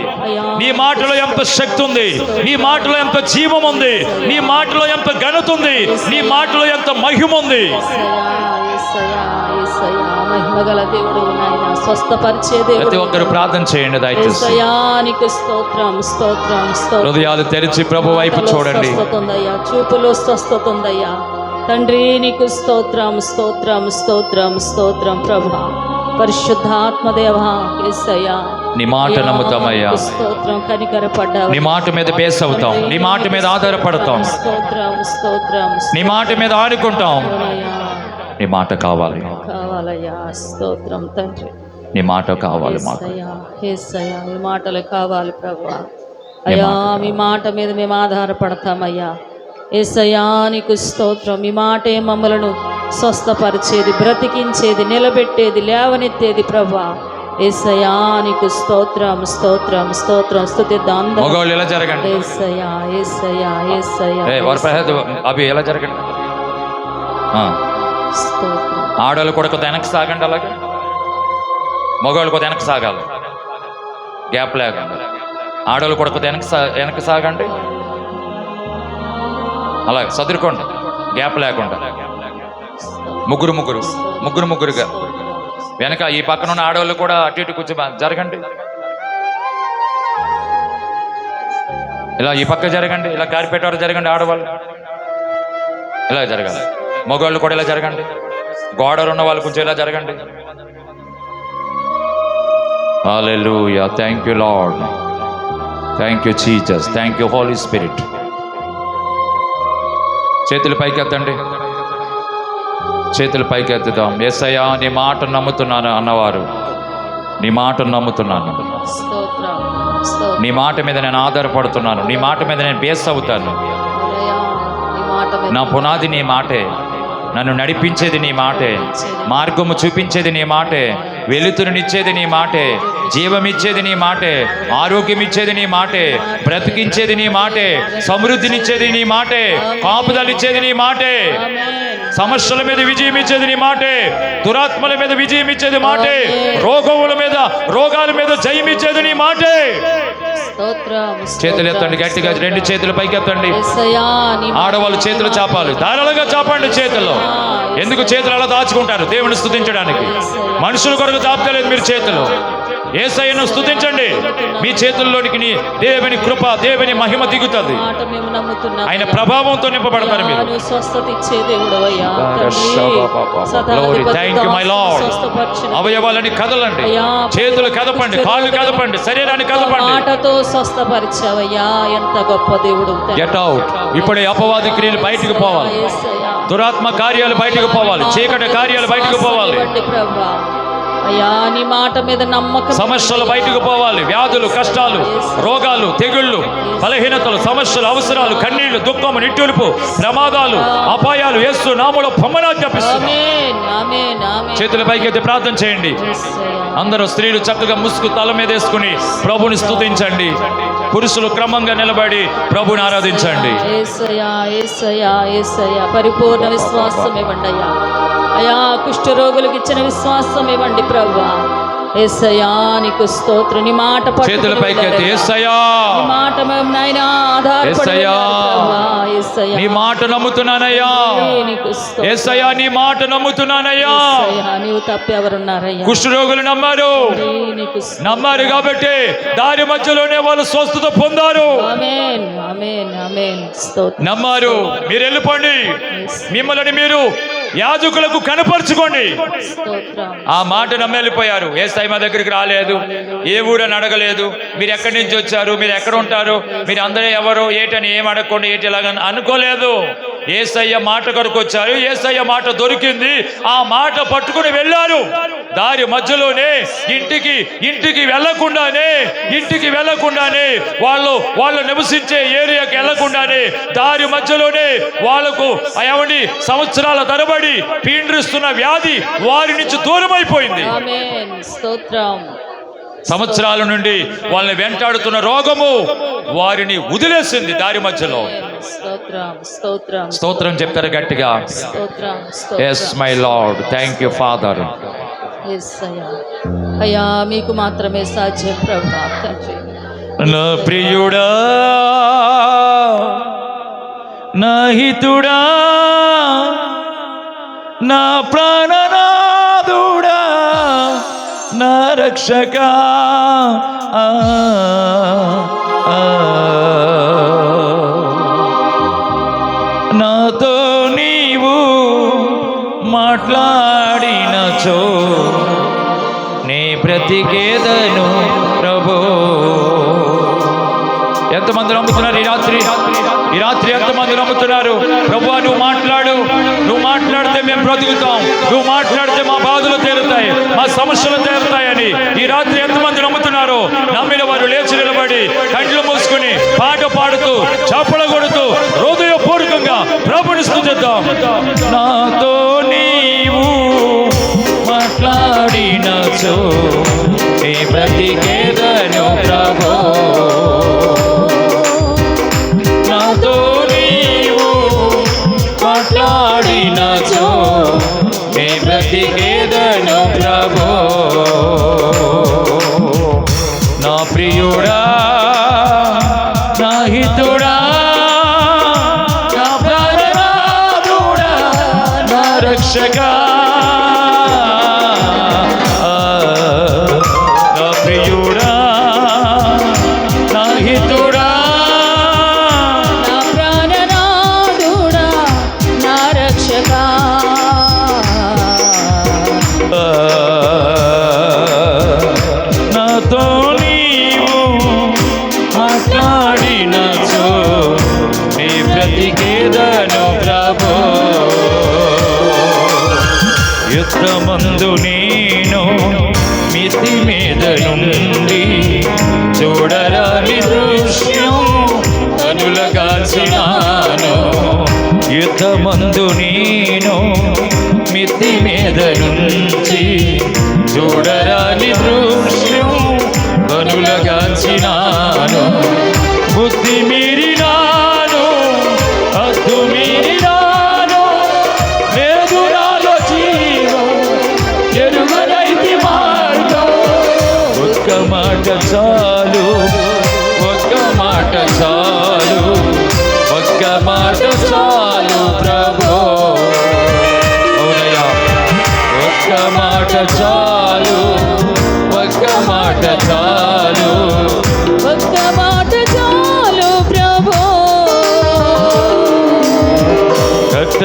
నీ మాటలో ఎంత శక్తి ఉంది, నీ మాటలో ఎంత జీవం ఉంది, నీ మాటలో ఎంత ఘనత ఉంది, నీ మాటలో ఎంత మహిమ ఉంది. మహిమగల దేవుడు నాయన, స్వస్థపరిచే దేవుడు. ప్రతి ఒక్కరు ప్రార్థన చేయండి దయచేసి. నీకు స్తోత్రం, స్తోత్రం, స్తోత్రం. హృదయాలు తెరిచి ప్రభు వైపు చూడండి. స్వస్థత ఉందయ్యా, చూపులో స్వస్థత ఉందయ్యా తండ్రి. నీకు స్తోత్రం, స్తోత్రం, స్తోత్రం, స్తోత్రం ప్రభా. పరిశుద్ధాత్మదేవా, యేసయ్యా, నీ మాట నమ్ముతామయ్యా. స్తోత్రం. కనికరపడ్డావు, నీ మాట మీద బేస్ అవుతాం, నీ మాట మీద ఆధారపడతాం, స్తోత్రం, స్తోత్రం. నీ మాట మీద ఆడుకుంటాం. నీ మాట కావాలయ్యా, స్తోత్రం తండ్రి. నీ మాట కావాలి మాకు. యేసయ్యా, మీ మాటలు కావాలి ప్రభువా. అయ్యా, మీ మాట మీద మేము ఆధారపడతామయ్యా. యేసయ్యా, నీకు స్తోత్రం. మీ మాటే మమ్మలను స్వస్థపరిచేది, బ్రతికించేది, నిలబెట్టేది, లేవనెత్తేది ప్రభువా. యేసయ్యా, నీకు స్తోత్రం, స్తోత్రం, స్తోత్రం. స్తుతిద్దాం. మగవాళ్ళు ఎలా జరగండి. యేసయ్యా, యేసయ్యా, యేసయ్యా. అవి ఎలా జరగండి. స్తోత్రం. ఆడవాళ్ళు కూడా కొద్ది వెనక్కి సాగండి, అలాగే మగవాళ్ళు కొద్ది వెనక్కి సాగాలి, గ్యాప్ లేకుండా. ఆడవాళ్ళు కూడా కొద్ది వెనక్కి సాగండి, అలాగే సదురుకోండి, గ్యాప్ లేకుండా. ముగ్గురుగా వెనక. ఈ పక్కన ఉన్న ఆడవాళ్ళు కూడా అటు ఇటు కూర్చో జరగండి. ఇలా ఈ పక్క జరగండి, ఇలా కారిపేటవారు జరగండి. ఆడవాళ్ళు ఇలా జరగాలి, మగవాళ్ళు కూడా ఇలా జరగండి. గోడలు ఉన్న వాళ్ళు కొంచెం ఇలా జరగండి. Hallelujah. Thank you Lord, thank you Jesus, thank you holy spirit. చేతులు పైకెత్తండి, చేతులు పైకెత్తుదాం. యేసయ్యా, నీ మాట నమ్ముతున్నాను అన్నవారు, నీ మాట నమ్ముతున్నాను, నీ మాట మీద నేను ఆధారపడుతున్నాను, నీ మాట మీద నేను బేస్ అవుతాను. నా పునాది నీ మాటే, నన్ను నడిపించేది నీ మాటే, మార్గము చూపించేది నీ మాటే, వెలుతురునిచ్చేది నీ మాటే, జీవమిచ్చేది నీ మాటే, ఆరోగ్యం ఇచ్చేది నీ మాటే, బ్రతికించేది నీ మాటే, సమృద్ధినిచ్చేది నీ మాటే, కాపుదలిచ్చేది నీ మాటే, సమస్యల మీద విజయం ఇచ్చేది నీ మాటే, దురాత్మల మీద విజయం ఇచ్చేది మాటే, రోగాల మీద జయం ఇచ్చేది నీ మాటే. చేతులు ఎత్తండి గట్టిగా, రెండు చేతులు పైకి ఎత్తండి. ఆడవాళ్ళు చేతులు చాపాలి, ధారాళంగా చాపండి చేతుల్లో. ఎందుకు చేతులు అలా దాచుకుంటారు? దేవుని స్తుతించడానికి. మనుషుల కొరకు చాపలేదు మీరు చేతులు. యేసయ్యను స్తుతించండి. మీ చేతుల్లోనికి దేవుని కృప, దేవుని మహిమ దిగుతుంది. మాట మేము నమ్ముతున్నాం. ఆయన ప్రభావంతో నింపబడతారు మీరు. నువ్వు స్వస్థత ఇచ్చే దేవుడవయ్యా. Glory. Thank you, my Lord. అవయవాలని కదలండి, చేతులు కదపండి, కాళ్ళు కదపండి, శరీరాన్ని కదపండి. మాటతో స్వస్థపరిచావయ్యా, ఎంత గొప్ప దేవుడు. Get out. ఇప్పుడే అపవాది క్రియలు బయటికి పోవాలి, దురాత్మ కార్యాలు బయటకు పోవాలి, చీకటి కార్యాలు బయటకు పోవాలి, అయ్యా నీ మాట మీద నమ్మకం, సమస్యలు బయటకు పోవాలి, వ్యాధులు, కష్టాలు, రోగాలు, తెగుళ్ళు, బలహీనతలు, సమస్యలు, అవసరాలు, కన్నీళ్లు, దుఃఖము, నిట్టూర్పు, ప్రమాదాలు, అపాయాలు యేసు నామములో పొమ్మనాజ్ఞాపిస్తున్నాం. చేతుల పైకెత్తి ప్రార్థన చేయండి. అందరూ స్త్రీలు చక్కగా ముసుగు తల మీద వేసుకుని ప్రభుని స్తుతించండి. పురుషులు క్రమంగా నిలబడి ప్రభుని ఆరాధించండి. యేసయ్యా యేసయ్యా యేసయ్యా పరిపూర్ణ విశ్వాసం ఇవ్వండి అయ్యా. అయ్యా కుష్ఠరోగులకు ఇచ్చిన విశ్వాసం ఇవ్వండి ప్రభువా. యేసయ్యా నీకు స్తోత్రం. నీ మాట చేతుల పైకెత్తి యేసయ్యా, నీ మాట మేము నాయనా ఆధారపడి యేసయ్యా, నీ మాట నమ్ముతున్నానయ్యా, యేసయ్యా నీ మాట నమ్ముతున్నానయ్యా. నీవు తప్ప ఎవరున్నారయ్యా? కుష్ఠరోగులు నమ్మారు, నమ్మారు కాబట్టి దారి మధ్యలోనే వాళ్ళు స్వస్థత పొందారు. ఆమేన్ ఆమేన్ ఆమేన్. స్తోత్రం. నమ్మారు. మీరు వెళ్ళిపోండి, మిమ్మల్ని మీరు యాజకులకు కనపరుచుకోండి. ఆ మాట నమ్మెళ్ళిపోయారు. యేసయ్య మా దగ్గరికి రాలేదు, ఏ ఊరని అడగలేదు, మీరు ఎక్కడి నుంచి వచ్చారు, మీరు ఎక్కడ ఉంటారు, మీరు అందరూ ఎవరు, ఏటని ఏం అడగకుండా ఏటి ఎలాగని అనుకోలేదు. యేసయ్య మాట కొరకు వచ్చారు, యేసయ్య మాట దొరికింది, ఆ మాట పట్టుకుని వెళ్ళారు. దారి మధ్యలోనే ఇంటికి వెళ్ళకుండానే వాళ్ళు నివసించే ఏరియాకి వెళ్ళకుండానే దారి మధ్యలోనే వాళ్ళకు ఏమండి సంవత్సరాల తరబడి పీడిస్తున్న వ్యాధి వారి నుంచి దూరమైపోయింది. సంవత్సరాల నుండి వాళ్ళని వెంటాడుతున్న రోగము వారిని వదిలేసింది దారి మధ్యలో. స్తోత్రం చెప్తారు గట్టిగా. Yes my lord, thank you Father. అయ్యా మీకు మాత్రమే సాధ్యం ప్రభువా. నా ప్రియుడా, నా హితుడా, నా ప్రాణనాథుడా, నా రక్షకా, నాతో నీవు మాట్లాడినచో నీ బ్రతికేదను ప్రభు. ఎంతమంది నమ్ముతున్నారు ఈ రాత్రి ఎంతమంది నమ్ముతున్నారు? ప్రభువా నువ్వు మాట్లాడితే మేము బ్రతుకుతాం, నువ్వు మాట్లాడితే మా బాధలు తీరుతాయి, మా సమస్యలు తీరుతాయని ఈ రాత్రి ఎంతమంది నమ్ముతున్నారు? నమ్మిన వారు లేచి నిలబడి కళ్ళు మూసుకుని పాట పాడుతూ చప్పలు కొడుతూ హృదయపూర్వకంగా ప్రభుని స్తుతిద్దాం. నాతో నీవు మాట్లాడినచో నీ బ్రతికేదను ప్రభు. నాతో నీవు మాట్లాడినచో నీ బ్రతికేదను ప్రభు. నా ప్రియుడా, నా హితుడా, నా ప్రాణనాథుడా, నా రక్షకా, నా ప్రియుడా, నా హితుడా, నా ప్రాణనాథుడా, నా రక్షకా. నాతో నీవు మాట్లాడినచో నీ బ్రతికేదను ప్రభు. యుద్ధమందు నేను మితి మీద నుండి చూడరాని దృశ్యం కనులగాల్చినాను. యుద్ధమందు నేను మితి మీద నుంచి చూడరాని దృశ్యం కనులగాల్చినాను. బుద్ధి మీరినాను, హద్దు మీరినాను, లేదు నాలో జీవం, ఎరుగనైతి మార్గం. ఒక్క మాట చాలు, ఒక్క మాట చాలు, ఒక్క మాట చాలు ప్రభు. ఒక్క మాట చాలు, ఒక్క మాట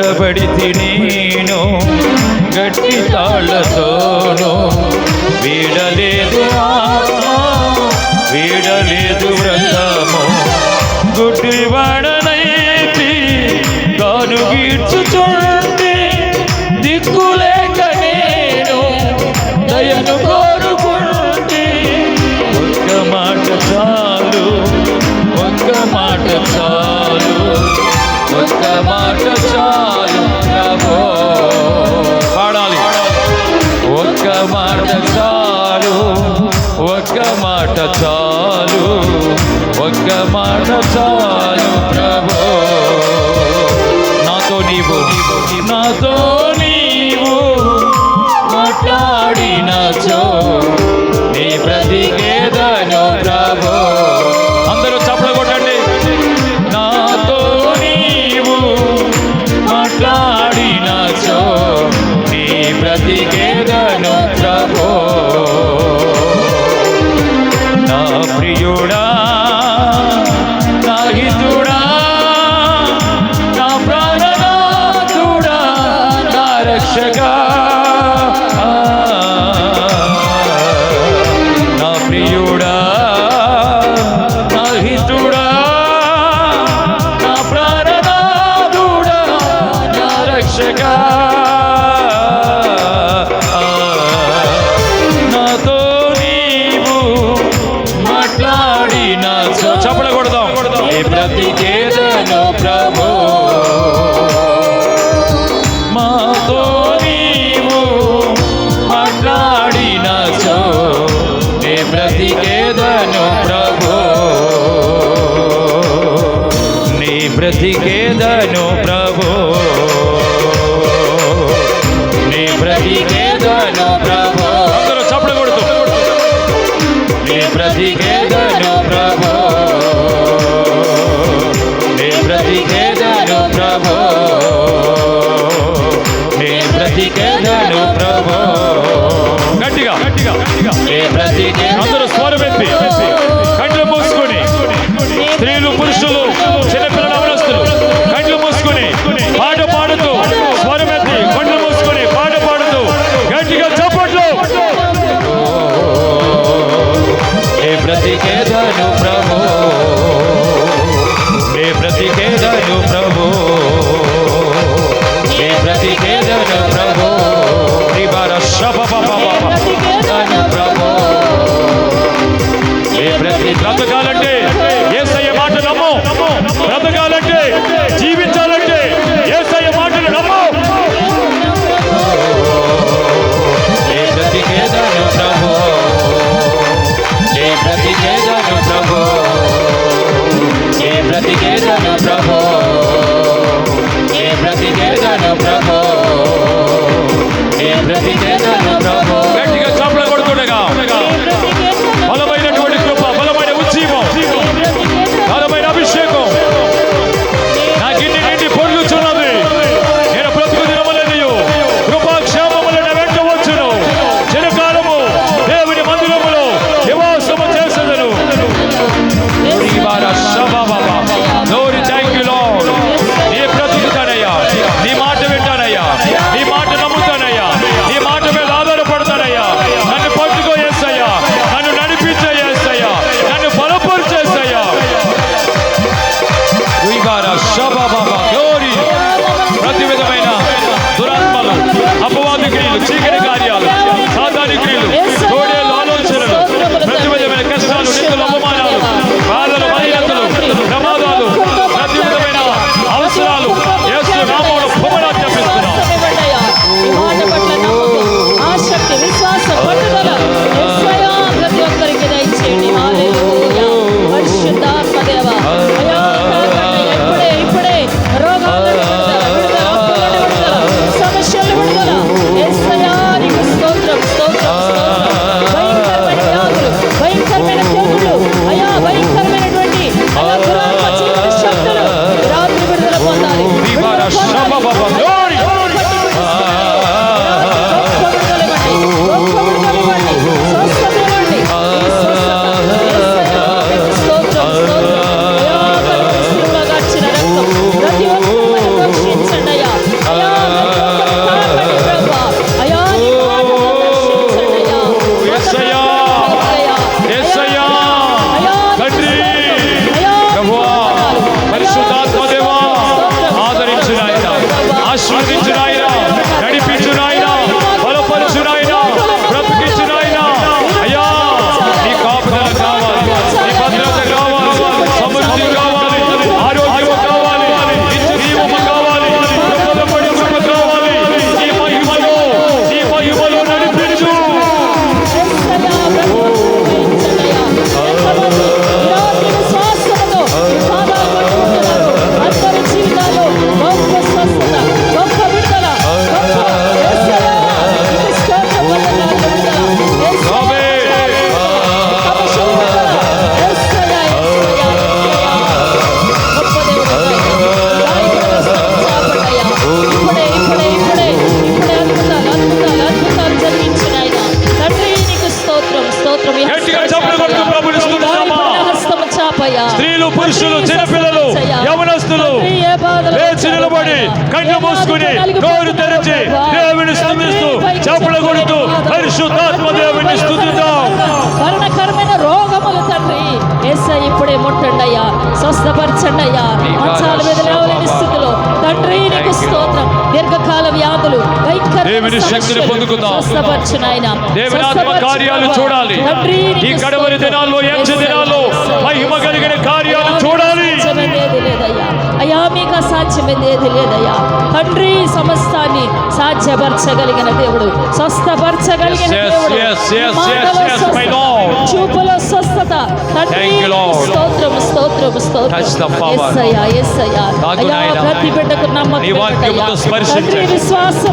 కట్టబడితి నేను గట్టి తాళ్లతోను, వీడలేదు ఆత్మ వీడలేదు వ్రతము, గుడ్డివాడనైతి తాను గీడ్చుచుంటే దిక్కులేక నేను దయను కోరుకుంటే, ఒక్క మాట చాలు ఒక్క మాట చాలు ఒక్క మాట చాలు ప్రభో. పాడాలి. ఒక్క మాట చాలు ఒక్క మాట చాలు ఒక్క మాట చాలు ప్రభో. నాతో నీవు మాట్లాడినచో నీ బ్రతికేదను ప్రభో. అందరూ చప్పట్లు కొట్టండి. నాతో నీవు మాట్లాడినచో నీ బ్రతికేదను ప్రభో. నా ప్రియుడా నా హితుడా నా ప్రాణనాథుడా నా రక్షకా, నా ప్రియుడా నా హితుడా నా ప్రాణనాథుడా నా రక్షకా, నాతో నీవు మాట్లాడినచో చప్పట్లు కొడదాం. నీ బ్రతికేదను ప్రభో. మాతో నీవు మాట్లాడినచో నీ బ్రతికేదను ప్రభో. నీ బ్రతికేదను ప్రభో. నీ బ్రతికేదను ప్రభో. అందరూ చప్పట్లు కొడుతూ నీ బ్రతికేదను ప్రభో. నీ బ్రతికేదను ప్రభో. నీ బ్రతికేదను ప్రభో. గట్టిగా నీ బ్రతికే. అందరూ స్వరమెత్తి కళ్ళు మూసుకొని, స్త్రీలు పురుషులు చిన్నపిల్లల అవనస్తులు కళ్ళు మూసుకొని పాట పాడుతూ, స్వరమెత్తి కళ్ళు మూసుకొని పాట పాడుతూ గట్టిగా చప్పట్లు. నీ బ్రతికేదను ప్రభో. నీ బ్రతికేదను ప్రభో. నీ బ్రతికేదను ప్రభో. నీ ప్రభో. నీ బ్రతకాలంటే యేసయ్య మాట నమ్ము. బ్రతకాలంటే జీవించాలంటే యేసయ్య మాటలు నమ్ము. నీ బ్రతికేదను ప్రభో. నీ బ్రతికేదను ప్రభో. నీ బ్రతికేదను ప్రభో. నీ బ్రతికేదను ప్రభో. నీ బ్రతికేదను ప్రభో. గట్టిగా చప్పట్లు కొడుతుండగా బలమైనటువంటి కృప, బలమైన ఉజ్జీవం, బలమైన అభిషేకం నాకు ఇంటి నిండి పొర్లుచున్నది. నేను బ్రతుకు దినములనియు కృపాక్షేమములను వెంట వచ్చును. చిరకాలము దేవుని మందిరములో నివాసము చేసేదను. Glory, thank you Lord. నీ బ్రతుకుతానయ్యా, నీ మాట వింటానయ్యా, నీ మాట నమ్ముతానయ్యా, నీ మాట మీద ఆధారపడతానయ్యా. నన్ను పట్టుకో యేసయ్యా, నన్ను నడిపించే యేసయ్యా, నన్ను బలపరిచేసయ్యా. గ్లోరీ. ప్రతి విధమైన దురాత్మలు, అపవాది క్రియలు, చీకటి కార్యాలు, సాతాని క్రియలు, తోడేలు ఆలోచనలు, ప్రతి విధమైన కష్టాలు, నిందలు, అవమానాలు, బాధలు, బలహీనతలు, ప్రమాదాలు, ప్రతి విధమైన అవసరాలు యేసు నామములో భూమరాజ్ఞాపిస్తున్నాం. ఆసక్తి, విశ్వాసం, పట్టుదల యేసయ్యా ప్రతి ఒక్కరికి దయచేయండి. హల్లెలూయా. పరిశుద్ధాత్మ దేవా, ఇప్పుడే ఆశీర్వదించు నాయన, నడిపించు నాయన, బలపరచు నాయన, బ్రతికించు నాయన. అయ్యా నీ కాపుదల కావాలి, నీ భద్రత కావాలి, సమృద్ధి కావాలి, ఆరోగ్యము కావాలి, నిత్య జీవము కావాలి, కృపలపడి కృప కావాలి. నీ మహిమలో నడిపించు. స్త్రీలు, పురుషులు, చిన్నపిల్లలు, యవనస్తులు లేచి నిలబడి కళ్ళు మూసుకుని నోరు తెరిచి దేవుని స్తుతిస్తూ చప్పట్లు కొడుతూ పరిశుద్ధాత్మ దేవుని స్తుతిద్దాం. మరణకరమైన రోగములు తండ్రి యేసయ్య ఇప్పుడే ముట్టండి అయ్యా, స్వస్థపరచండి అయ్యా. మంచాల మీద లేవలేని స్థితిలో తండ్రి నీకు స్తోత్రం. దీర్ఘకాల వ్యాధులు, దేవుని శక్తిని పొందుకుందాం. స్వస్థపరచు నాయన, దేవుని ఆత్మ కార్యాలు చూడాలి. ఈ కడవరి దినాల్లో, ఎంచ దినాల్లో మహిమ కలిగిన కార్యాలు చూడాలి. అయ్యా మీకు అసాధ్యమైనది లేదయ్యా. తండ్రి సమస్తాన్ని సాధ్యపరచగలిగిన దేవుడు, స్వస్థపరచగలిగిన దేవుడు. చూపులో స్వస్థత తండ్రి స్తోత్రం స్తోత్రం స్తోత్రం. యేసయ్యా యేసయ్యా అయ్యా ప్రతి బిడ్డకు నమ్మకం, నీ వాక్యముతో స్పర్శించండి,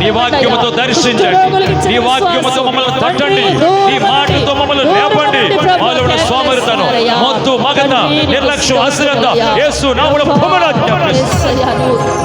నీ వాక్యముతో దర్శించండి, నీ వాక్యముతో మమ్మల్ని తట్టండి, నీ మాటతో మమ్మల్ని లేపండి. మాలో సోమరితనం, మొత్తు, మగత, నిర్లక్ష్యం, అశ్రద్ధ యేసు నామములో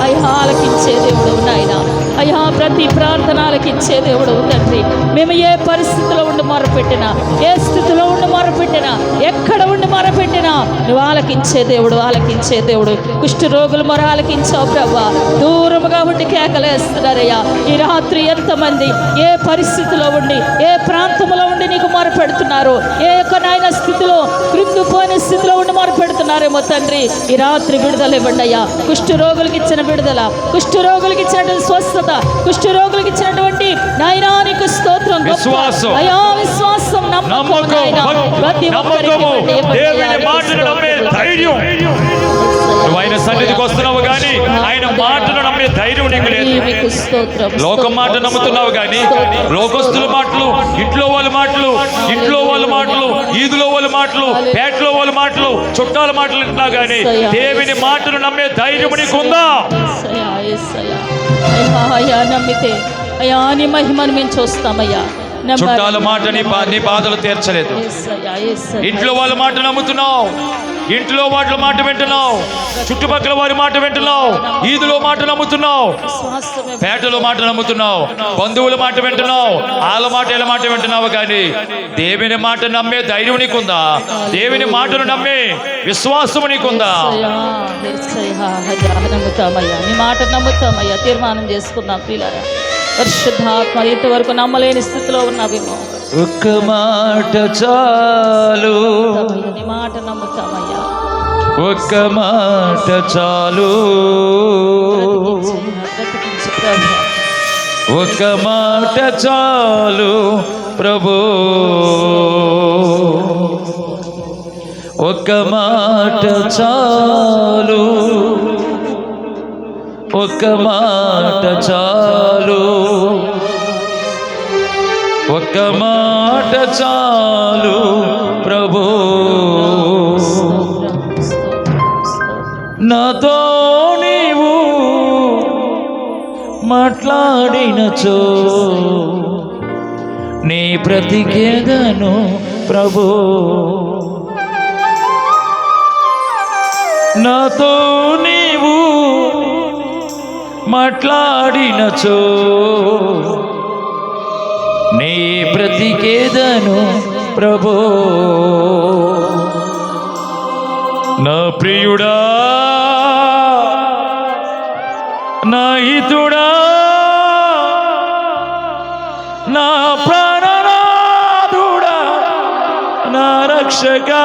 అయ్యా ఆలకించే దేవుడు నాయన. అయ్యా ప్రతి ప్రార్థన ఆలకించే దేవుడు తండ్రి. మేము ఏ పరిస్థితిలో ఉండి మొరపెట్టినా, ఏ స్థితిలో ఉండి మొరపెట్టినా, ఎక్కడ ఉండి మొరపెట్టినా నువ్వు ఆలకించే దేవుడు, ఆలకించే దేవుడు. కుష్ఠ రోగులు మొర ఆలకించావు ప్రభా. దూరముగా ఉండి కేకలేస్తున్నారయ్యా. ఈ రాత్రి ఎంతమంది ఏ పరిస్థితిలో ఉండి, ఏ ప్రాంతంలో ఉండి నీకు మొరపెడుతున్నారు, ఏ యొక్క నాయన స్థితిలో, కృంగిపోయిన స్థితిలో ఉండి మొరపెడుతున్నారేమో తండ్రి. ఈ రాత్రి విడుదల ఇవ్వండి అయ్యా. కుష్ఠ రోగులకి ఇచ్చిన విడుదల, కుష్ఠ రోగులకి ఇచ్చినటువంటి స్వస్థత, కుష్ఠ రోగులకి ఇచ్చినటువంటి నాయనానికి స్తోత్రం. విశ్వాసం, అయ్యా విశ్వాసం, నమ్మకం, ప్రతి దేవుని మాటను నమ్మే ధైర్యం. నువ్వు ఆయన సన్నిధికి వస్తున్నావు కానీ ఆయన మాటను నమ్మే ధైర్యం నీకు లేదు. లోకం మాట నమ్ముతున్నావు కానీ లోకస్తుల మాటలు, ఇంట్లో వాళ్ళ మాటలు, ఇంట్లో వాళ్ళ మాటలు, ఈదులో వాళ్ళ మాటలు, పేటలో వాళ్ళ మాటలు, చుట్టాల మాటలు వింటున్నావు కానీ దేవుని మాటను నమ్మే ధైర్యం నీకుందా? అయ్యా నమ్మితే అయ్యా నీ మహిమను మేము చూస్తామయ్యా. చుట్టాల మాట నీ బాధలు తీర్చలేదు. ఇంట్లో వాళ్ళ మాట నమ్ముతున్నావు, ఇంట్లో వాళ్ళ మాట వింటున్నావు, చుట్టుపక్కల వారి మాట వింటున్నావు, ఈదులో మాట నమ్ముతున్నావు, పేటలో మాట నమ్ముతున్నావు, బంధువుల మాట వింటున్నావు, వాళ్ళ మాట వీళ్ళ మాట వింటున్నావు కానీ దేవుని మాట నమ్మే ధైర్యం నీకుందా? దేవుని మాటను నమ్మే విశ్వాసం నీకుందా? నమ్ముతామయ్యా, నీ మాట నమ్ముతామయ్యా. తీర్మానం చేసుకుందాం ప్రియులారా. పరిశుద్ధాత్మ ఇంతవరకు నమ్మలేని స్థితిలో ఉన్నావేమో, ఒక్క మాట చాలు, నీ మాట నమ్ముతామయ్యా. ఒక్క మాట చాలు, ఒక్క మాట చాలు ప్రభు, ఒక్క మాట చాలు, ఒక్క మాట చాలు, ఒక్క మాట చాలు ప్రభు. నాతో నీవు మాట్లాడినచో నీ బ్రతికేదను ప్రభు. నాతో నీవు మాట్లాడినచో నీ బ్రతికేదను ప్రభు. నా ప్రియుడా, నా హితుడా, నా ప్రాణనాథుడా, నా రక్షకా,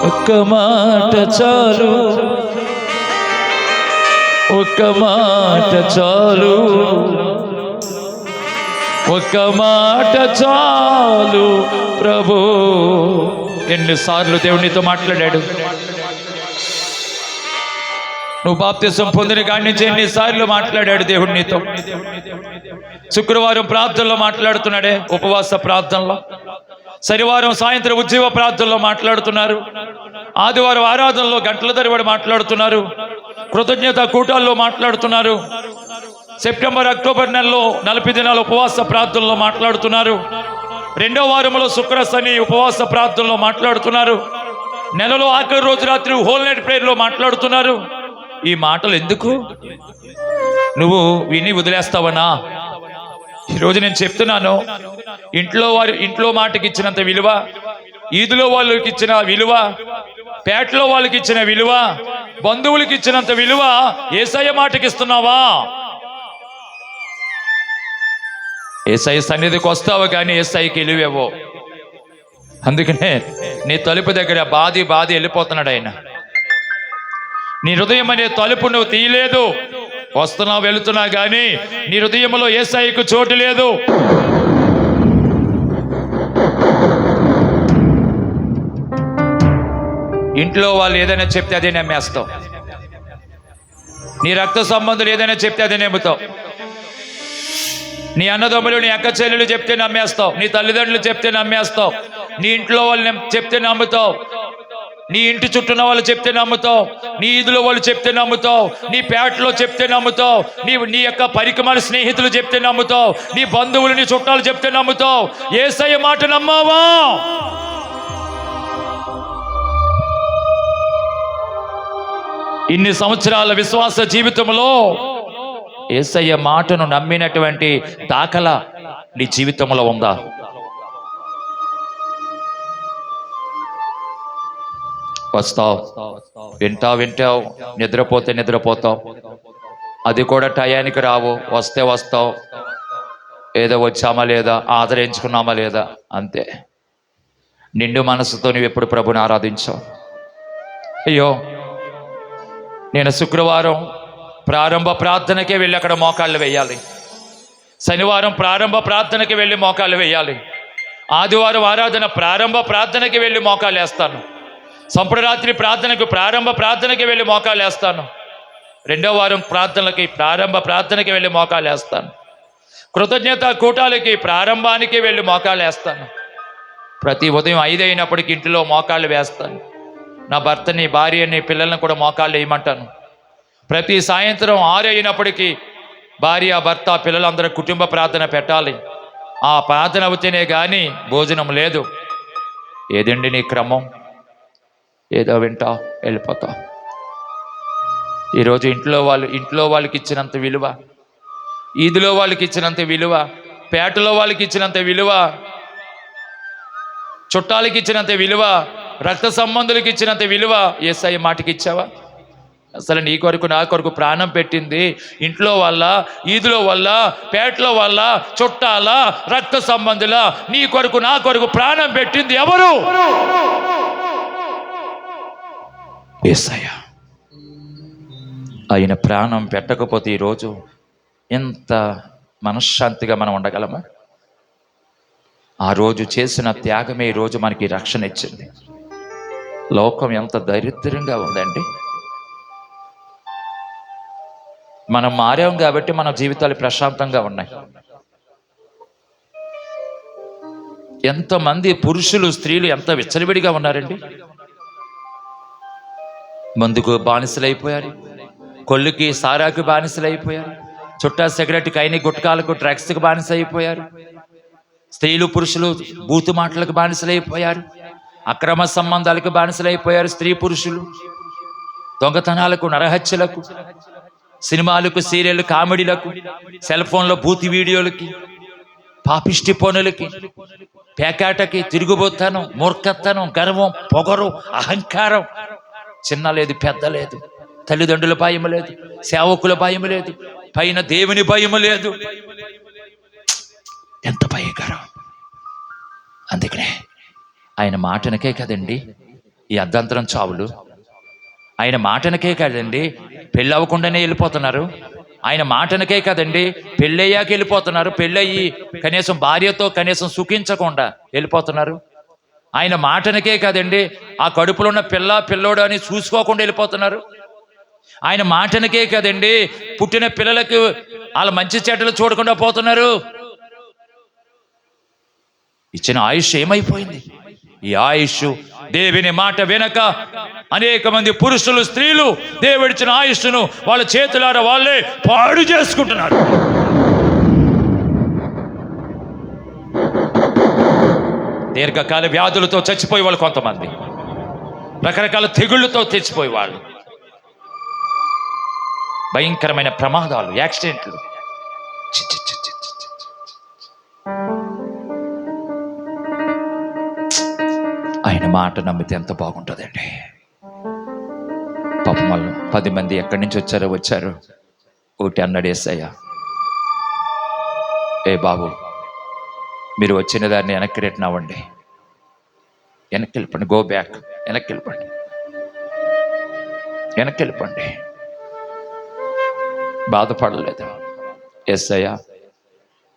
ఒక్క ఒక్క మాట చాలు, ఒక్క మాట చాలు, ఒక్క మాట చాలు ప్రభు. ఎన్నిసార్లు దేవునితో మాట్లాడాడు? నువ్వు బాప్తిసం పొందిన కాడి నుంచి ఎన్నిసార్లు మాట్లాడాడు దేవుడు నీతో? శుక్రవారం ప్రార్థనలో మాట్లాడుతున్నాడే, ఉపవాస ప్రార్థనలో. శనివారం సాయంత్రం ఉజ్జీవ ప్రార్థనలో మాట్లాడుతున్నారు. ఆదివారం ఆరాధనలో గంటల తరబడి మాట్లాడుతున్నారు. కృతజ్ఞత కూటాల్లో మాట్లాడుతున్నారు. సెప్టెంబర్ అక్టోబర్ నెలలో 40 దినాల ఉపవాస ప్రార్థనలో మాట్లాడుతున్నారు. 2వ వారంలో శుక్ర శని ఉపవాస ప్రార్థనలో మాట్లాడుతున్నారు. నెలలో ఆఖరి రోజు రాత్రి హోల్ నైట్ ప్రేయర్లో మాట్లాడుతున్నారు. ఈ మాటలు ఎందుకు? నువ్వు విని వదిలేస్తావనా? ఈరోజు నేను చెప్తున్నాను, ఇంట్లో మాటకి ఇచ్చినంత విలువ, ఈదులో వాళ్ళకి ఇచ్చిన విలువ, పేటలో వాళ్ళకి ఇచ్చిన విలువ, బంధువులకి ఇచ్చినంత విలువ యేసయ్య మాటకి ఇస్తున్నావా? యేసయ్య సన్నిధికి వస్తావు కానీ యేసయ్యకి విలువేవో. అందుకనే నీ తలుపు దగ్గర బాధి వెళ్ళిపోతున్నాడు ఆయన. నీ హృదయం అనే తలుపు నువ్వు తీయలేదు. వస్తున్నావు వెళుతున్నా కానీ నీ హృదయంలో యేసయ్యకు చోటు లేదు. ఇంట్లో వాళ్ళు ఏదైనా చెప్తే అదే నమ్మేస్తావు. నీ రక్త సంబంధులు ఏదైనా చెప్తే అదే నమ్ముతావు. నీ అన్నదమ్ములు, నీ అక్క చెల్లెలు చెప్తే నమ్మేస్తావు. నీ తల్లిదండ్రులు చెప్తే నమ్మేస్తావు. నీ ఇంట్లో వాళ్ళు చెప్తే నమ్ముతావు. నీ ఇంటి చుట్టూన్న వాళ్ళు చెప్తే నమ్ముతావు. నీ ఈదులో వాళ్ళు చెప్తే నమ్ముతావు. నీ పేటలో చెప్తే నమ్ముతావు. నీ యొక్క పరికమాల స్నేహితులు చెప్తే నమ్ముతావు. నీ బంధువులు, నీ చుట్టాలు చెప్తే నమ్ముతావు. యేసయ్య మాట నమ్మావా? ఇన్ని సంవత్సరాల విశ్వాస జీవితంలో యేసయ్య మాటను నమ్మినటువంటి దాఖలా నీ జీవితంలో ఉందా? వస్తావు, వింటావు, నిద్రపోతావు. అది కూడా టయానికి రావు. వస్తే వస్తావు, ఏదో వచ్చామా లేదా, ఆదరించుకున్నామా లేదా, అంతే. నిండు మనసుతో నువ్వు ఎప్పుడు ప్రభుని ఆరాధించావు? అయ్యో, నేను శుక్రవారం ప్రారంభ ప్రార్థనకే వెళ్ళి అక్కడ మోకాళ్ళు వేయాలి. శనివారం ప్రారంభ ప్రార్థనకి వెళ్ళి మోకాళ్ళు వేయాలి. ఆదివారం ఆరాధన ప్రారంభ ప్రార్థనకి వెళ్ళి మోకాళ్ళు వేస్తాను. సంప్రరాత్రి ప్రార్థనకు ప్రారంభ ప్రార్థనకి వెళ్ళి మోకాళ్ళు వేస్తాను. 2వ వారం ప్రార్థనలకి ప్రారంభ ప్రార్థనకి వెళ్ళి మోకాళ్ళు వేస్తాను. కృతజ్ఞత కూటాలకి ప్రారంభానికి వెళ్ళి మోకాళ్ళు వేస్తాను. ప్రతి ఉదయం 5 అయినప్పటికీ ఇంటిలో మోకాళ్ళు వేస్తాను. నా భర్తని, భార్యని, పిల్లల్ని కూడా మోకాళ్ళు వేయమంటాను. ప్రతి సాయంత్రం 6 అయినప్పటికీ భార్య, భర్త, పిల్లలందరూ కుటుంబ ప్రార్థన పెట్టాలి. ఆ ప్రార్థన అవుతేనే కానీ భోజనం లేదు. ఏదండి నీ క్రమం? ఏదో వింటావు, వెళ్ళిపోతావు. ఈరోజు ఇంట్లో వాళ్ళకి ఇచ్చినంత విలువ, ఈదులో వాళ్ళకి ఇచ్చినంత విలువ, పేటలో వాళ్ళకి ఇచ్చినంత విలువ, చుట్టాలకి ఇచ్చినంత విలువ, రక్త సంబంధులకి ఇచ్చినంత విలువ యేసయ్య మాటకి ఇచ్చావా? అసలు నీ కొరకు, నా కొరకు ప్రాణం పెట్టింది ఇంట్లో వల్ల, ఈదులో వల్ల, పేటలో వల్ల, చుట్టాల, రక్త సంబంధుల, నీ కొరకు, నా కొరకు ప్రాణం పెట్టింది ఎవరు? యేసయ్య. ఆయన ప్రాణం పెట్టకపోతే ఈరోజు ఎంత మనశ్శాంతిగా మనం ఉండగలమా? ఆ రోజు చేసిన త్యాగమే ఈరోజు మనకి రక్షణ ఇచ్చింది. లోకం ఎంత దరిద్రంగా ఉందండి. మనం మారాం కాబట్టి మన జీవితాలు ప్రశాంతంగా ఉన్నాయి. ఎంతమంది పురుషులు, స్త్రీలు ఎంత విచ్చలవిడిగా ఉన్నారండి. మందుకు బానిసలైపోయారు, కొల్లుకి, సారాకు బానిసలైపోయారు, చుట్టా సిగరెట్, కైని, గుట్కాలకు, డ్రగ్స్కి బానిస అయిపోయారు. స్త్రీలు, పురుషులు బూతు మాటలకు బానిసలైపోయారు, అక్రమ సంబంధాలకు బానిసలైపోయారు. స్త్రీ పురుషులు దొంగతనాలకు, నరహత్యలకు, సినిమాలకు, సీరియల్, కామెడీలకు, సెల్ ఫోన్లో బూతి వీడియోలకి, పాపిష్టి పనులకి, పేకాటకి, తిరుగుబోతనం, మూర్ఖతనం, గర్వం, పొగరు, అహంకారం, చిన్న లేదు, పెద్ద లేదు, తల్లిదండ్రుల భయం లేదు, సేవకుల భయం లేదు, పైన దేవుని భయం లేదు. ఎంత భయంకరం. అందుకనే ఆయన మాటనకే కదండి ఈ అర్ధంతరం చావులు? ఆయన మాటనకే కాదండి, పెళ్ళి అవ్వకుండానే వెళ్ళిపోతున్నారు. ఆయన మాటనకే కాదండి, పెళ్ళయ్యాక వెళ్ళిపోతున్నారు. పెళ్ళయ్యి కనీసం భార్యతో కనీసం సుఖించకుండా వెళ్ళిపోతున్నారు. ఆయన మాటనకే కాదండి, ఆ కడుపులో ఉన్న పిల్లోడు అని చూసుకోకుండా వెళ్ళిపోతున్నారు. ఆయన మాటనకే కదండి, పుట్టిన పిల్లలకు వాళ్ళ మంచి చెడ్డలు చూడకుండా పోతున్నారు. ఇచ్చిన ఆయుష్ ఏమైపోయింది? ఈ ఆయుష్ దేవుని మాట వెనక అనేక మంది పురుషులు, స్త్రీలు దేవుడిచ్చిన ఆయుష్ను వాళ్ళ చేతులారా వాళ్ళే పాడు చేసుకుంటున్నారు. దీర్ఘకాల వ్యాధులతో చచ్చిపోయే వాళ్ళు కొంతమంది, రకరకాల తెగుళ్ళతో తెచ్చిపోయే వాళ్ళు, భయంకరమైన ప్రమాదాలు, యాక్సిడెంట్లు. ఆయన మాట నమ్మితే ఎంత బాగుంటుందండి. పాపం వాళ్ళు 10 మంది ఎక్కడి నుంచి వచ్చారు. ఒకటి అన్నాడు యేసయ్య, ఏ బాబు, మీరు వచ్చిన దాన్ని వెనక్కి రిటర్న్ అవ్వండి, వెనక్కి వెళ్ళిపోండి, గో బ్యాక్, వెనక్కి వెళ్ళిపోండి. బాధపడలేదు. యేసయ్య,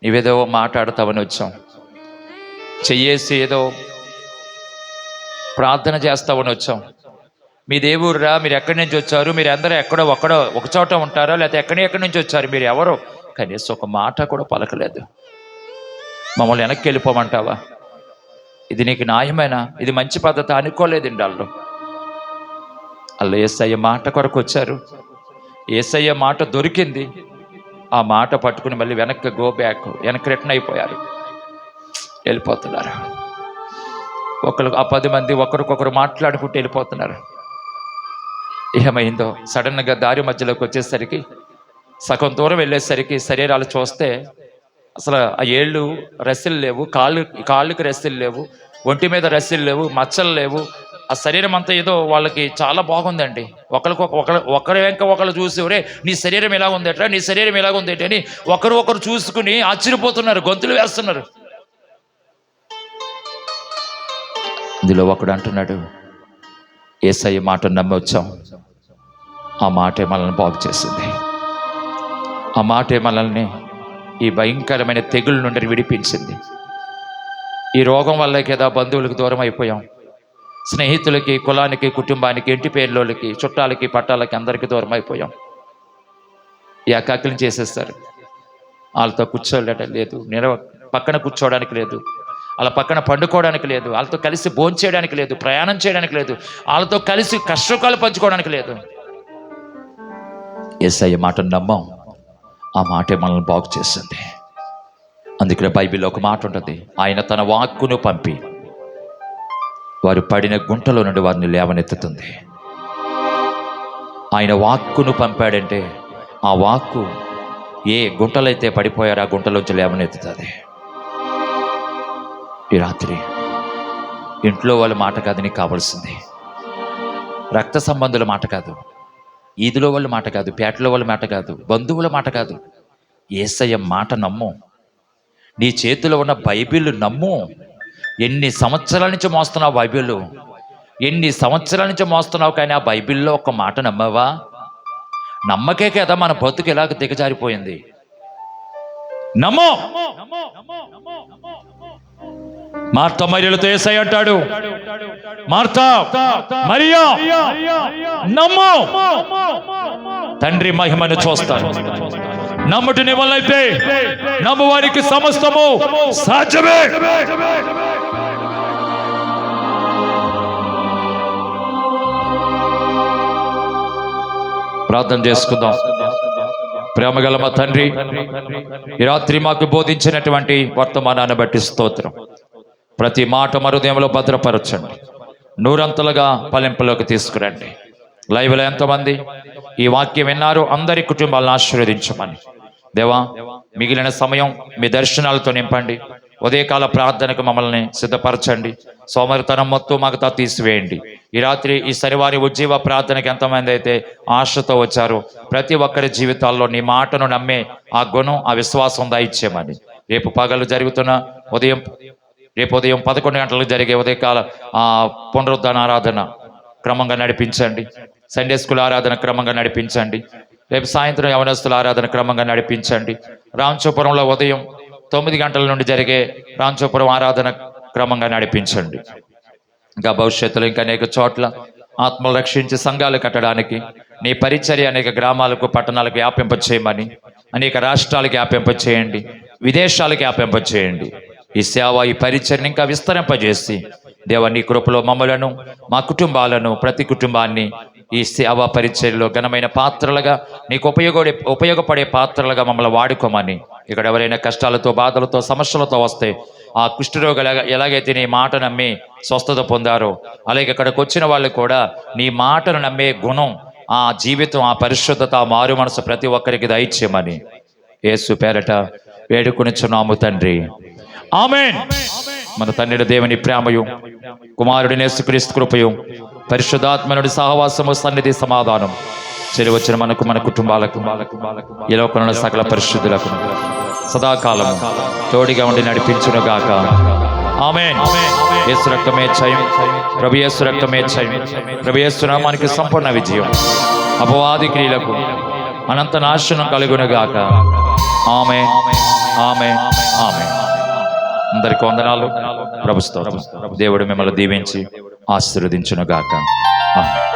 నీవేదో మాట్లాడతావని వచ్చాం, చెయ్యేసి ఏదో ప్రార్థన చేస్తామని వచ్చాం. మీ దేవుడురా, మీరు ఎక్కడి నుంచి వచ్చారు, మీరు అందరూ ఒక చోట ఉంటారా, లేకపోతే ఎక్కడి నుంచి వచ్చారు, మీరు ఎవరో కనీసం ఒక మాట కూడా పలకలేదు. మమ్మల్ని వెనక్కి వెళ్ళిపోమంటావా? ఇది నీకు న్యాయమేనా? ఇది మంచి పద్ధతి అనుకోలేదండి వాళ్ళు యేసయ్య మాట కొరకు వచ్చారు. యేసయ్య మాట దొరికింది. ఆ మాట పట్టుకుని మళ్ళీ వెనక్కి గో బ్యాక్, వెనక్కి రిటర్న్ అయిపోయారు, వెళ్ళిపోతున్నారు. ఆ 10 మంది ఒకరికొకరు మాట్లాడుకుంటూ వెళ్ళిపోతున్నారు. ఏమైందో సడన్గా దారి మధ్యలోకి వచ్చేసరికి, సగం దూరం వెళ్ళేసరికి శరీరాలు చూస్తే అసలు ఆ ఏళ్ళు రెస్సులు లేవు, కాళ్ళకి రెస్సులు లేవు, ఒంటి మీద రెస్సులు లేవు, మచ్చలు లేవు. ఆ శరీరం అంతా ఏదో వాళ్ళకి చాలా బాగుందండి. ఒకరి వెంక ఒకరు చూసి, ఒరే నీ శరీరం ఎలా ఉందేట్రా, నీ శరీరం ఎలా ఉందేట అని ఒకరు చూసుకుని ఆశ్చర్యపోతున్నారు, గొంతులు వేస్తున్నారు. ఇందులో ఒకడు అంటున్నాడు, యేసయ్య మాట నమ్మి వచ్చాం, ఆ మాటే మనల్ని బాగు చేసింది, ఆ మాటే మనల్ని ఈ భయంకరమైన తెగుళ్ళ నుండి విడిపించింది. ఈ రోగం వల్లే కదా బంధువులకు దూరం అయిపోయాం, స్నేహితులకి, కులానికి, కుటుంబానికి, ఇంటి పేర్లోళ్ళకి, చుట్టాలకి, పట్టాలకి, అందరికీ దూరం అయిపోయాం. ఈ అకాకిని చేసేస్తారు. వాళ్ళతో కూర్చోలేటం లేదు, పక్కన కూర్చోవడానికి లేదు, వాళ్ళ పక్కన పండుకోవడానికి లేదు, వాళ్ళతో కలిసి భోంచేయడానికి లేదు, ప్రయాణం చేయడానికి లేదు, వాళ్ళతో కలిసి కష్టకాలు పంచుకోవడానికి లేదు. యేసయ్య మాట నమ్మాం, ఆ మాటే మనల్ని బాగు చేస్తుంది. అందుకనే బైబిల్లో ఒక మాట ఉంటుంది, ఆయన తన వాక్కును పంపి వారు పడిన గుంటలో నుండి వారిని లేవనెత్తుతుంది. ఆయన వాక్కును పంపాడంటే ఆ వాక్కు ఏ గుంటలైతే పడిపోయారో ఆ గుంటలోంచి లేవనెత్తుతుంది. ఈ రాత్రి ఇంట్లో వాళ్ళ మాట కాదు నీకు కావాల్సింది, రక్త సంబంధుల మాట కాదు, ఈదులో వాళ్ళ మాట కాదు, పేటలో వాళ్ళ మాట కాదు, బంధువుల మాట కాదు, యేసయ్య మాట నమ్ము. నీ చేతిలో ఉన్న బైబిల్ నమ్ము. ఎన్ని సంవత్సరాల నుంచి మోస్తున్నావు బైబిల్, ఎన్ని సంవత్సరాల నుంచి మోస్తున్నావు, కానీ ఆ బైబిల్లో ఒక మాట నమ్మవా? నమ్మకే కదా మన బతుకు ఎలాగ దిగజారిపోయింది. నమ్మో. మార్తా మరియలతో యేసయ్య అంటాడు, మార్తా మరియా నమ్ము, తండ్రి మహిమను చూస్తాను. నమ్ముటి నీ వల్ల అయితే నమ్మువారికి సమస్తము సాధ్యమే. ప్రార్థన చేసుకుందాం. ప్రేమగల మా తండ్రి, ఈ రాత్రి మాకు బోధించినటువంటి వర్తమానాన్ని బట్టి స్తోత్రం. ప్రతి మాట మరుదేమలో భద్రపరచండి, నూరంతలుగా ఫలింపులోకి తీసుకురండి. లైవ్లో ఎంతమంది ఈ వాక్యం విన్నారు, అందరి కుటుంబాలను ఆశీర్వదించమని దేవా, మిగిలిన సమయం మీ దర్శనాలతో నింపండి. ఉదయకాల ప్రార్థనకు మమ్మల్ని సిద్ధపరచండి. సోమరితనం మొత్తం మాకు తీసివేయండి. ఈ రాత్రి ఈ శనివారం ఉజ్జీవ ప్రార్థనకి ఎంతమంది అయితే ఆశతో వచ్చారో ప్రతి ఒక్కరి జీవితాల్లో నీ మాటను నమ్మే ఆ గుణం, ఆ విశ్వాసం దయచేయమని, రేపు పగలు జరుగుతున్న రేపు ఉదయం 11 గంటలకు జరిగే ఉదయకాల పునరుద్ధరణ ఆరాధన క్రమంగా నడిపించండి. సండే స్కూల్ ఆరాధన క్రమంగా నడిపించండి. రేపు సాయంత్రం యవనస్తుల ఆరాధన క్రమంగా నడిపించండి. రామచోపురంలో ఉదయం 9 గంటల నుండి జరిగే రామచోపురం ఆరాధన క్రమంగా నడిపించండి. ఇంకా భవిష్యత్తులో ఇంకా అనేక చోట్ల ఆత్మలు రక్షించి సంఘాలు కట్టడానికి నీ పరిచర్య అనేక గ్రామాలకు పట్టణాలకు వ్యాపింప చేయమని, అనేక రాష్ట్రాలకు వ్యాపింప చేయండి, విదేశాలకు వ్యాపింప చేయండి. ఈ సేవ, ఈ పరిచర్ని ఇంకా విస్తరింపజేసి దేవ నీ కృపలో మమ్మలను, మా కుటుంబాలను, ప్రతి కుటుంబాన్ని ఈ సేవా పరిచర్యలో ఘనమైన పాత్రలుగా, నీకు ఉపయోగపడే పాత్రలుగా మమ్మల్ని వాడుకోమని, ఇక్కడ ఎవరైనా కష్టాలతో, బాధలతో, సమస్యలతో వస్తే ఆ కుష్ఠరోగులు ఎలాగైతే నీ మాట నమ్మి స్వస్థత పొందారో, అలాగే ఇక్కడికి వచ్చిన వాళ్ళు కూడా నీ మాటను నమ్మే గుణం, ఆ జీవితం, ఆ పరిశుద్ధత, ఆ మారు మనసు ప్రతి ఒక్కరికి దయచేయమని యేసు పేరట వేడుకొనిచున్నాము తండ్రి. ఆమేన్. మన తండ్రి దేవుని ప్రేమయు, కుమారుడిని యేసుక్రీస్తు కృపయు, పరిశుద్ధాత్మనుడి సహవాసము, సన్నిధి, సమాధానం చెరి వచ్చిన మనకు, మన కుటుంబాలకు, ఈ లోకంలో సకల పరిశుద్ధులకు సదాకాలము తోడిగా ఉండి నడిపించును గాక. ఆమేన్. యేసు రక్తమే జయం, ప్రభు యేసు రక్తమే జయం, ప్రభు యేసు నామానికి సంపూర్ణ విజయం, అపవాది క్రియలకు అనంత నాశనం కలుగును గాక. ఆమేన్, ఆమేన్, ఆమేన్. అందరికి వందనాలు. ప్రభు స్తోత్రం. దేవుడు మిమ్మల్ని దీవించి ఆశీర్వదించును గాక. ఆమేన్.